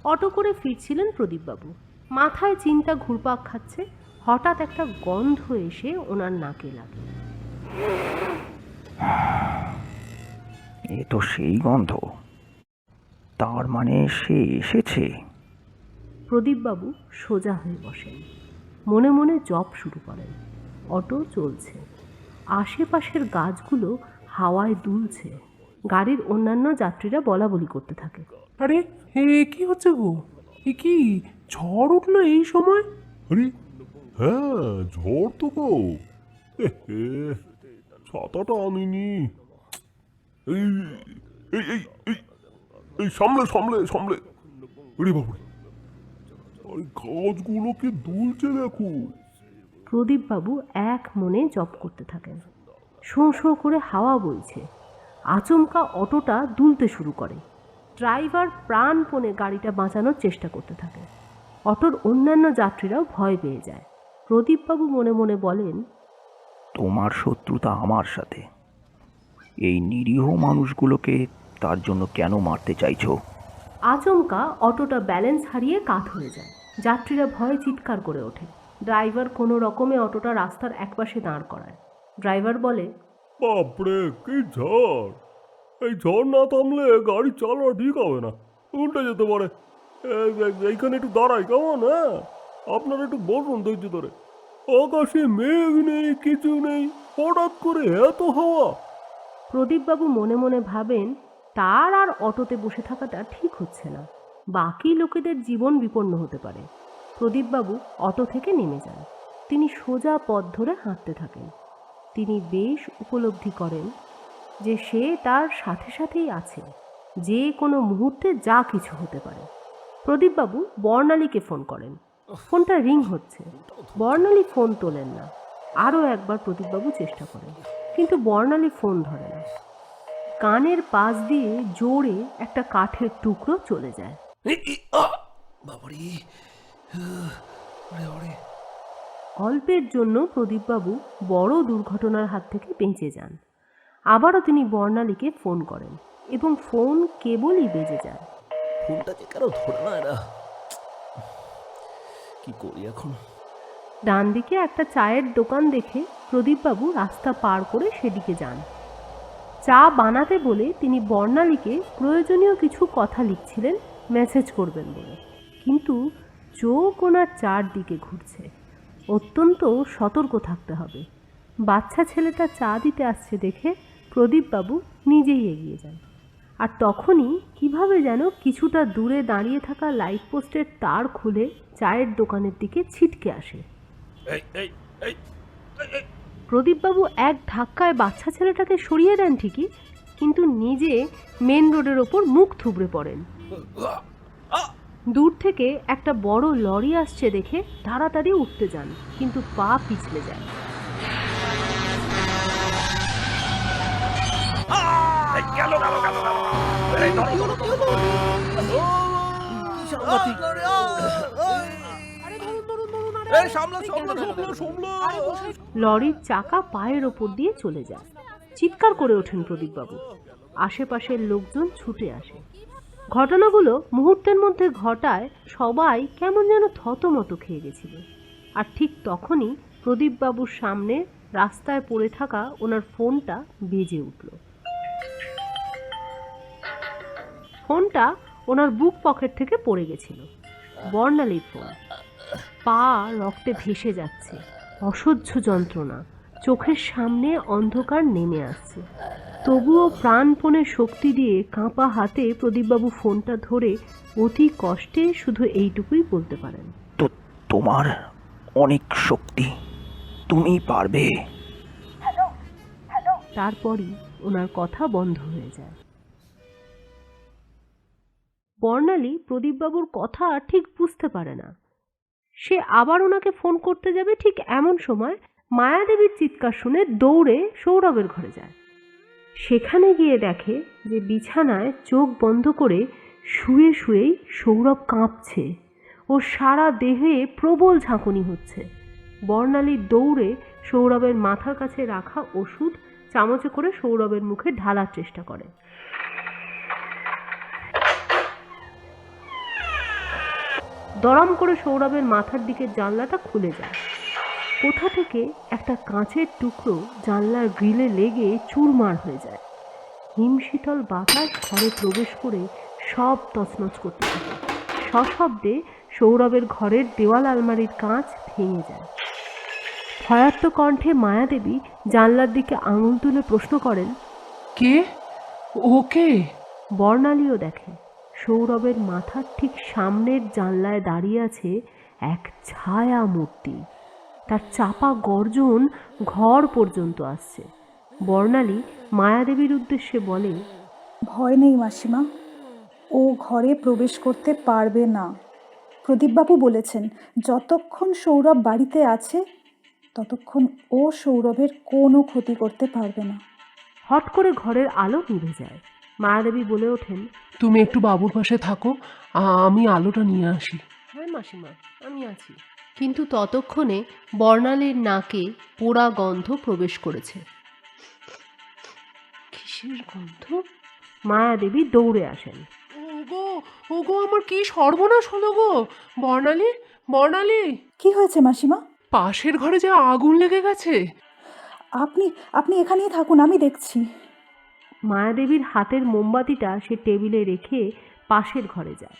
অটো করে ফিরছিলেন প্রদীপবাবু। মাথায় চিন্তা ঘুরপাক খাচ্ছে। হঠাৎ একটা গন্ধ এসে ওনার নাকে লাগে। এ তো সেই গন্ধ, তার মানে সে এসেছে। প্রদীপবাবু সোজা হয়ে বসেন, মনে মনে জপ শুরু করেন। অটো চলছে, আশেপাশের গাছগুলো হাওয়ায় দুলছে। গাড়ির অন্যান্য যাত্রীরা বলাবলি করতে থাকে। আরে হে, কি হচ্ছে গো? এ কি ঝড় উঠলো এই সময়? আরে হ্যাঁ, ঝড় তো গো। ছাতাটা আনিনি। এই এই এই এই এই সামলে সামলে সামলে। আরে বাবু, আরে গাছগুলোকে দুলছে দেখো। প্রদীপবাবু এক মনে জপ করতে থাকেন। শোঁ শোঁ করে হাওয়া বইছে। আচমকা অটোটা দুলতে শুরু করে। ড্রাইভার প্রাণপণে গাড়িটা বাঁচানোর চেষ্টা করতে থাকে। অটোর অন্যান্য যাত্রীরাও ভয় পেয়ে যায়। প্রদীপবাবু মনে মনে বলেন, তোমার শত্রুতা আমার সাথে। এই নিরীহ মানুষগুলোকে তার জন্য কেন মারতে চাইছো? আচমকা অটোটা ব্যালেন্স হারিয়ে কাত হয়ে যায়। যাত্রীরা ভয়ে চিৎকার করে ওঠে। ড্রাইভার কোনো রকমে অটোটা রাস্তার একপাশে দাঁড় করায়। ড্রাইভার বলে, বাপরে কি ঝড়! এই ঝড় না থামলে গাড়ি চালানো ঠিক হবে না। উল্টে যেতে পারে। এইখানে একটু দাঁড়াই, কেমন? হ্যাঁ, আপনারা একটু বসুন ধৈর্য ধরে। আকাশে মেঘ নেই, কিছু নেই, হঠাৎ করে এত হাওয়া। প্রদীপবাবু মনে মনে ভাবেন তার আর অটোতে বসে থাকাটা ঠিক হচ্ছে না, বাকি লোকেদের জীবন বিপন্ন হতে পারে। প্রদীপবাবু অটো থেকে নেমে যান। তিনি সোজা পথ ধরে হাঁটতে থাকেন। তিনি বেশ উপলব্ধি করেন যে সে তার সাথে সাথেই আছে, যে কোনো মুহূর্তে যা কিছু হতে পারে। প্রদীপবাবু বর্ণালীকে ফোন করেন। ফোনটা রিং হচ্ছে। বর্ণালী ফোন তোলেন না। আরও একবার প্রদীপবাবু চেষ্টা করেন, কিন্তু বর্ণালী ফোন ধরে না। কানের পাশ দিয়ে জোরে একটা কাঠের টুকরো চলে যায়। অল্পের জন্য প্রদীপবাবু বড় দুর্ঘটনার হাত থেকে বেঁচে যান। আবারও তিনি বর্ণালীকে ফোন করেন এবং ফোন কেবলই বেজে যায়। ফোনটা যে কারো ধরে না এরা, কি করি এখন? ডান দিকে একটা চায়ের দোকান দেখে প্রদীপবাবু রাস্তা পার করে সেদিকে যান। চা বানাতে বলে তিনি বর্ণালীকে প্রয়োজনীয় কিছু কথা লিখছিলেন, মেসেজ করবেন বলে, কিন্তু চোখ ওনার চারদিকে ঘুরছে। অত্যন্ত সতর্ক থাকতে হবে। বাচ্চা ছেলেটা চা দিতে আসছে দেখে প্রদীপবাবু নিজেই এগিয়ে যান। আর তখনই কিভাবে যেন কিছুটা দূরে দাঁড়িয়ে থাকা লাইট পোস্টের তার খুলে চায়ের দোকানের দিকে ছিটকে আসে। প্রদীপবাবু এক ধাক্কায় বাচ্চা ছেলেটাকে সরিয়ে দেন ঠিকই, কিন্তু নিজে মেন রোডের ওপর মুখ থুবড়ে পড়েন। দূর থেকে একটা বড় লরি আসছে দেখে তাড়াতাড়ি উঠতে যান, কিন্তু পা পিছলে যায়। লরির চাকা পায়ের ওপর দিয়ে চলে যায়। চিৎকার করে ওঠেন প্রদীপবাবু। আশেপাশের লোকজন ছুটে আসে। ঘটনাগুলো মুহূর্তের মধ্যে ঘটায় সবাই কেমন যেন থতমত খেয়ে গেছিল। আর ঠিক তখনই প্রদীপবাবুর সামনে রাস্তায় পড়ে থাকা ওনার ফোনটা বেজে উঠল। ফোনটা ওনার বুক পকেট থেকে পড়ে গেছিল। বর্ণালীর ফোন। পা রক্তে ভেসে যাচ্ছে, অসহ্য যন্ত্রণা, চোখের সামনে অন্ধকার নেমে আসছে। তবুও প্রাণপণে শক্তি দিয়ে কাঁপা হাতে প্রদীপবাবু ফোনটা ধরে অতি কষ্টে শুধু এইটুকুই বলতে পারেন, তো তোমার অনেক শক্তি, তুমি পারবে। তারপরই ওনার কথা বন্ধ হয়ে যায়। বর্ণালী প্রদীপবাবুর কথা ঠিক বুঝতে পারে না। সে আবার ওনাকে ফোন করতে যাবে, ঠিক এমন সময় মায়াদেবীর চিৎকার শুনে দৌড়ে সৌরভের ঘরে যায়। সেখানে গিয়ে দেখে যে বিছানায় চোখ বন্ধ করে শুয়ে শুয়েই সৌরভ কাঁপছে ও সারা দেহে প্রবল ঝাঁকুনি হচ্ছে। বর্ণালী দৌড়ে সৌরভের মাথার কাছে রাখা ওষুধ চামচে করে সৌরভের মুখে ঢালার চেষ্টা করে। দড়াম করে সৌরভের মাথার দিকে জানলাটা খুলে যায়। কোথা থেকে একটা কাঁচের টুকরো জানলার গ্রিলে লেগে চুরমার হয়ে যায়। হিমশীতল বাতাস ঘরে প্রবেশ করে সব তছনছ করতে থাকে। সশব্দে সৌরভের ঘরের দেওয়াল আলমারির কাঁচ ভেঙে যায়। ভয়ার্ত কণ্ঠে মায়াদেবী জানলার দিকে আঙুল তুলে প্রশ্ন করেন, কে? ওকে? বর্ণালীও দেখে সৌরভের মাথার ঠিক সামনের জানলায় দাঁড়িয়ে আছে এক ছায়া মূর্তি। তার চাপা গর্জন ঘর পর্যন্ত আসছে। বর্ণালী মায়াদেবীর উদ্দেশ্যে বলে, ভয় নেই মাসিমা, ও ঘরে প্রবেশ করতে পারবে না। প্রদীপবাবু বলেছেন যতক্ষণ সৌরভ বাড়িতে আছে ততক্ষণ ও সৌরভের কোনো ক্ষতি করতে পারবে না। হট করে ঘরের আলো নিভে যায়। মায়াদেবী বলে ওঠেন, তুমি একটু বাবুর পাশে থাকো, আমি আলোটা নিয়ে আসি। হ্যাঁ মাসিমা, আমি আছি। কিন্তু ততক্ষণে বর্ণালীর নাকে পোড়া গন্ধ প্রবেশ করেছে। কিসের গন্ধ? মায়াদেবী দৌড়ে আসেন। ওগো, ওগো, আমার কি সর্বনাশ হলো গো! বর্ণালী, বর্ণালী! কি হয়েছে মাসিমা? পাশের ঘরে যে আগুন লেগে গেছে। আপনি এখানেই থাকুন, আমি দেখছি। মায়াদেবীর হাতের মোমবাতিটা সে টেবিলে রেখে পাশের ঘরে যায়।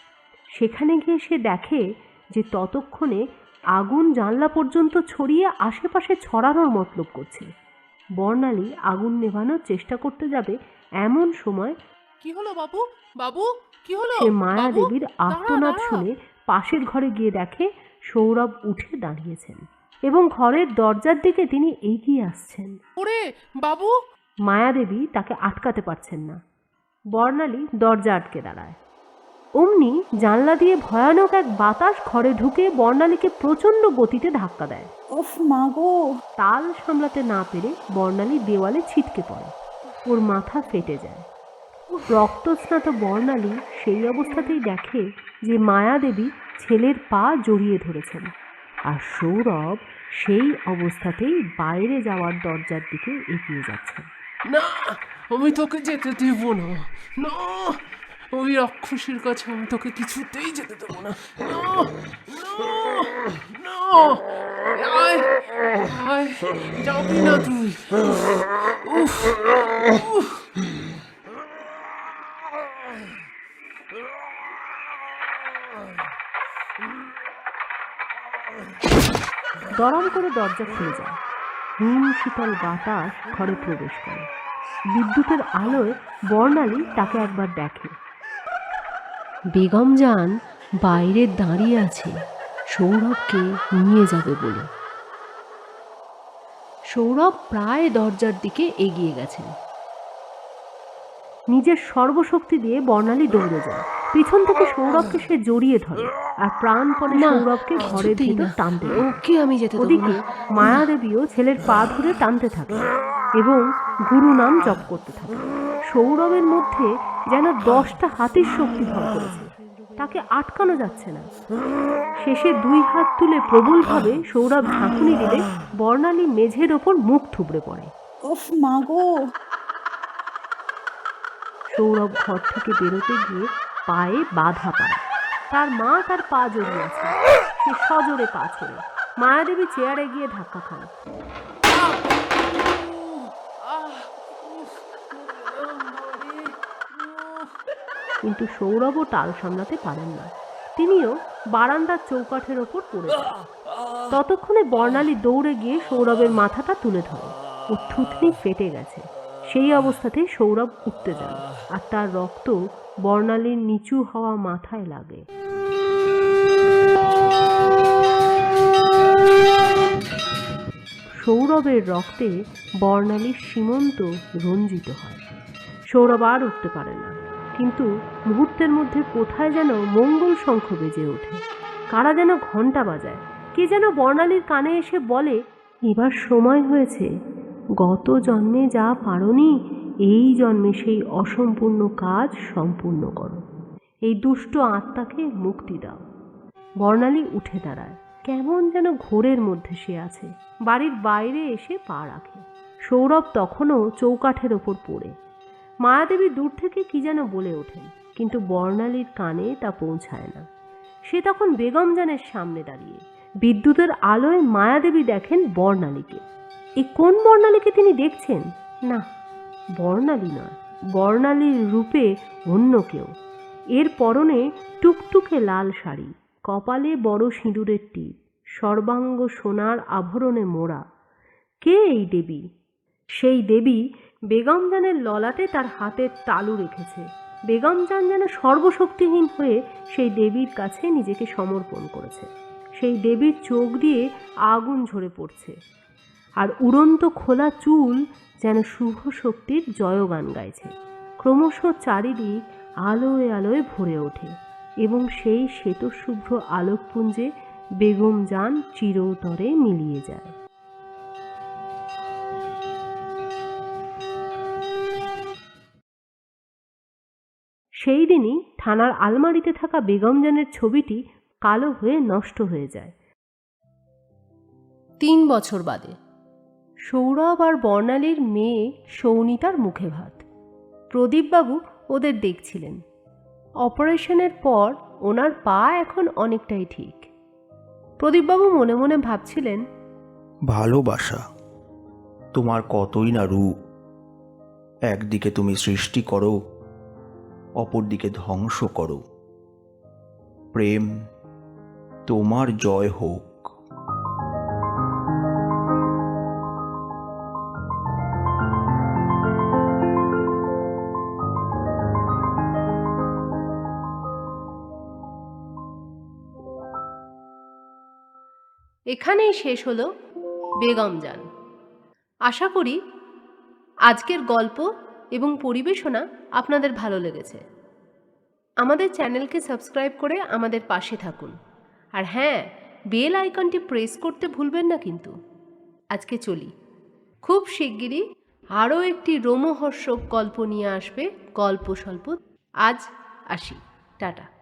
সেখানে গিয়ে সে দেখে যে ততক্ষণে আগুন জানলা পর্যন্ত ছড়িয়ে আশেপাশে ছড়ানোর মতলব করছে। বর্ণালী আগুন নেভানোর চেষ্টা করতে যাবে, এমন সময় কি হলো বাবু? বাবু কি হলো? সে মায়াদেবীর আর্তনাদ শুনে পাশের ঘরে গিয়ে দেখে সৌরভ উঠে দাঁড়িয়েছেন এবং ঘরের দরজার দিকে তিনি এগিয়ে আসছেন। ওরে বাবু! মায়াদেবী তাকে আটকাতে পারছেন না। বর্ণালী দরজা আটকে দাঁড়ায়। অমনি জানলা দিয়ে ভয়ানক এক বাতাস ঘরে ঢুকে বর্ণালীকে প্রচণ্ড গতিতে ধাক্কা দেয়। উফ মাগো! তাল সামলাতে না পেরে বর্ণালী দেওয়ালে ছিটকে পড়ে। ওর মাথা ফেটে যায়। রক্তস্নাত বর্ণালী সেই অবস্থাতেই দেখে যে মায়াদেবী ছেলের পা জড়িয়ে ধরেছেন, আর সৌরভ সেই অবস্থাতেই বাইরে যাওয়ার দরজার দিকে এগিয়ে যাচ্ছেন। না, আমি তোকে যেতে দেব না। না, ওই রাক্ষসীর কাছে আমি তোকে কিছুতেই যেতে দেবো না। না, আয়, আয়, যাবি না তুই। উফ, উফ। দরম করে দরজা খুলে যায়। হিম শীতল বাতাস ঘরে প্রবেশ করে। বিদ্যুতের আলোয় বর্ণালী তাকে একবার দেখে। বেগম জান বাইরে দাঁড়িয়ে আছে সৌরভকে নিয়ে যাবে বলে। সৌরভ প্রায় দরজার দিকে এগিয়ে গেছেন। নিজের সর্বশক্তি দিয়ে বর্ণালী দৌড়ে যায়। পিছন থেকে সৌরভকে সে জড়িয়ে ধরে আর প্রাণপণে সৌরভকে ঘরের ভিতর টানতে থাকে। ওকে আমি যেতে দেব ওদিকে না। মায়াদেবীও ছেলের পা ধরে টানতে থাকে এবং গুরু নাম জপ করতে থাকে। সৌরভের মধ্যে যেন 10টা হাতির শক্তি ভর করেছে, তাকে আটকানো যাচ্ছে না। শেষে 2 হাত তুলে প্রবলভাবে সৌরভ ঝাঁকুনি দিলে বর্ণালী মেঝের ওপর মুখ থুবড়ে পড়ে। উফ মাগো! সৌরভ ঘর থেকে বেরোতে গিয়ে পায়ে বাধা পায়। তার মা তার পা জড়িয়ে আছে। সে সজোরে পা ছোড়ে। মায়াদেবী চেয়ারে গিয়ে ধাক্কা খায়। কিন্তু সৌরভও টাল সামলাতে পারেন না। তিনিও বারান্দার চৌকাঠের ওপর পড়ে যান। ততক্ষণে বর্ণালী দৌড়ে গিয়ে সৌরভের মাথাটা তুলে ধরে। ও থুতনি ফেটে গেছে। সেই অবস্থাতে সৌরভ উঠতে যান আর তার রক্ত বর্ণালীর নিচু হওয়া মাথায় লাগে। সৌরভের রক্তে বর্ণালীর সীমন্ত রঞ্জিত হয়। সৌরভ আর উঠতে পারে না, কিন্তু মুহূর্তের মধ্যে কোথায় যেন মঙ্গল শঙ্খ বেজে ওঠে। কারা যেন ঘণ্টা বাজায়। কে যেন বর্ণালীর কানে এসে বলে, এবার সময় হয়েছে, গত জন্মে যা পারোনি এই জন্মে সেই অসম্পূর্ণ কাজ সম্পূর্ণ করো, এই দুষ্ট আত্মাকে মুক্তি দাও। বর্ণালী উঠে দাঁড়ায়। কেমন যেন ঘোরের মধ্যে সে আছে। বাড়ির বাইরে এসে পা রাখে। সৌরভ তখনও চৌকাঠের ওপর পড়ে। মায়াদেবী দূর থেকে কি যেন বলে ওঠেন, কিন্তু বর্ণালীর কানে তা পৌঁছায় না। সে তখন বেগম জানের সামনে দাঁড়িয়ে। বিদ্যুতের আলোয় মায়াদেবী দেখেন বর্ণালীকে। এই কোন বর্ণালীকে তিনি দেখছেন? না, বর্ণালী নয়, বর্ণালীর রূপে অন্য কেউ। এর পরনে টুকটুকে লাল শাড়ি, কপালে বড় সিঁদুরের টিপ, সর্বাঙ্গ সোনার আভরণে মোড়া। কে এই দেবী? সেই দেবী বেগম জানের ললাটে তার হাতের তালু রেখেছে। বেগম জান যেন সর্বশক্তিহীন হয়ে সেই দেবীর কাছে নিজেকে সমর্পণ করেছে। সেই দেবীর চোখ দিয়ে আগুন ঝরে পড়ছে, আর উড়ন্ত খোলা চুল যেন শুভ শক্তির জয়গান গাইছে। ক্রমশ চারিদিক আলোয় আলোয় ভরে ওঠে এবং সেই শ্বেতশুভ্র আলোকপুঞ্জে বেগম জান চিরতরে মিলিয়ে যায়। সেই দিনই থানার আলমারিতে থাকা বেগম জানের ছবিটি কালো হয়ে নষ্ট হয়ে যায়। 3 বছর বাদে সৌরভ আর বর্ণালীর মেয়ে সৌনিতার মুখে ভাত। প্রদীপবাবু ওদের দেখছিলেন। অপারেশনের পর ওনার পা এখন অনেকটাই ঠিক। প্রদীপবাবু মনে মনে ভাবছিলেন, ভালোবাসা তোমার কতই না রূপ। একদিকে তুমি সৃষ্টি করো, অপরদিকে ধ্বংস করো। প্রেম, তোমার জয় হোক। এখানেই শেষ হলো বেগম জান। আশা করি আজকের গল্প এবং পরিবেশনা আপনাদের ভালো লেগেছে। আমাদের চ্যানেলকে সাবস্ক্রাইব করে আমাদের পাশে থাকুন। আর হ্যাঁ, বেল আইকনটি প্রেস করতে ভুলবেন না কিন্তু। আজকে চলি, খুব শিগগিরই আরও একটি রোমহর্ষক গল্প নিয়ে আসবে গল্প স্বল্প। আজ আসি, টাটা।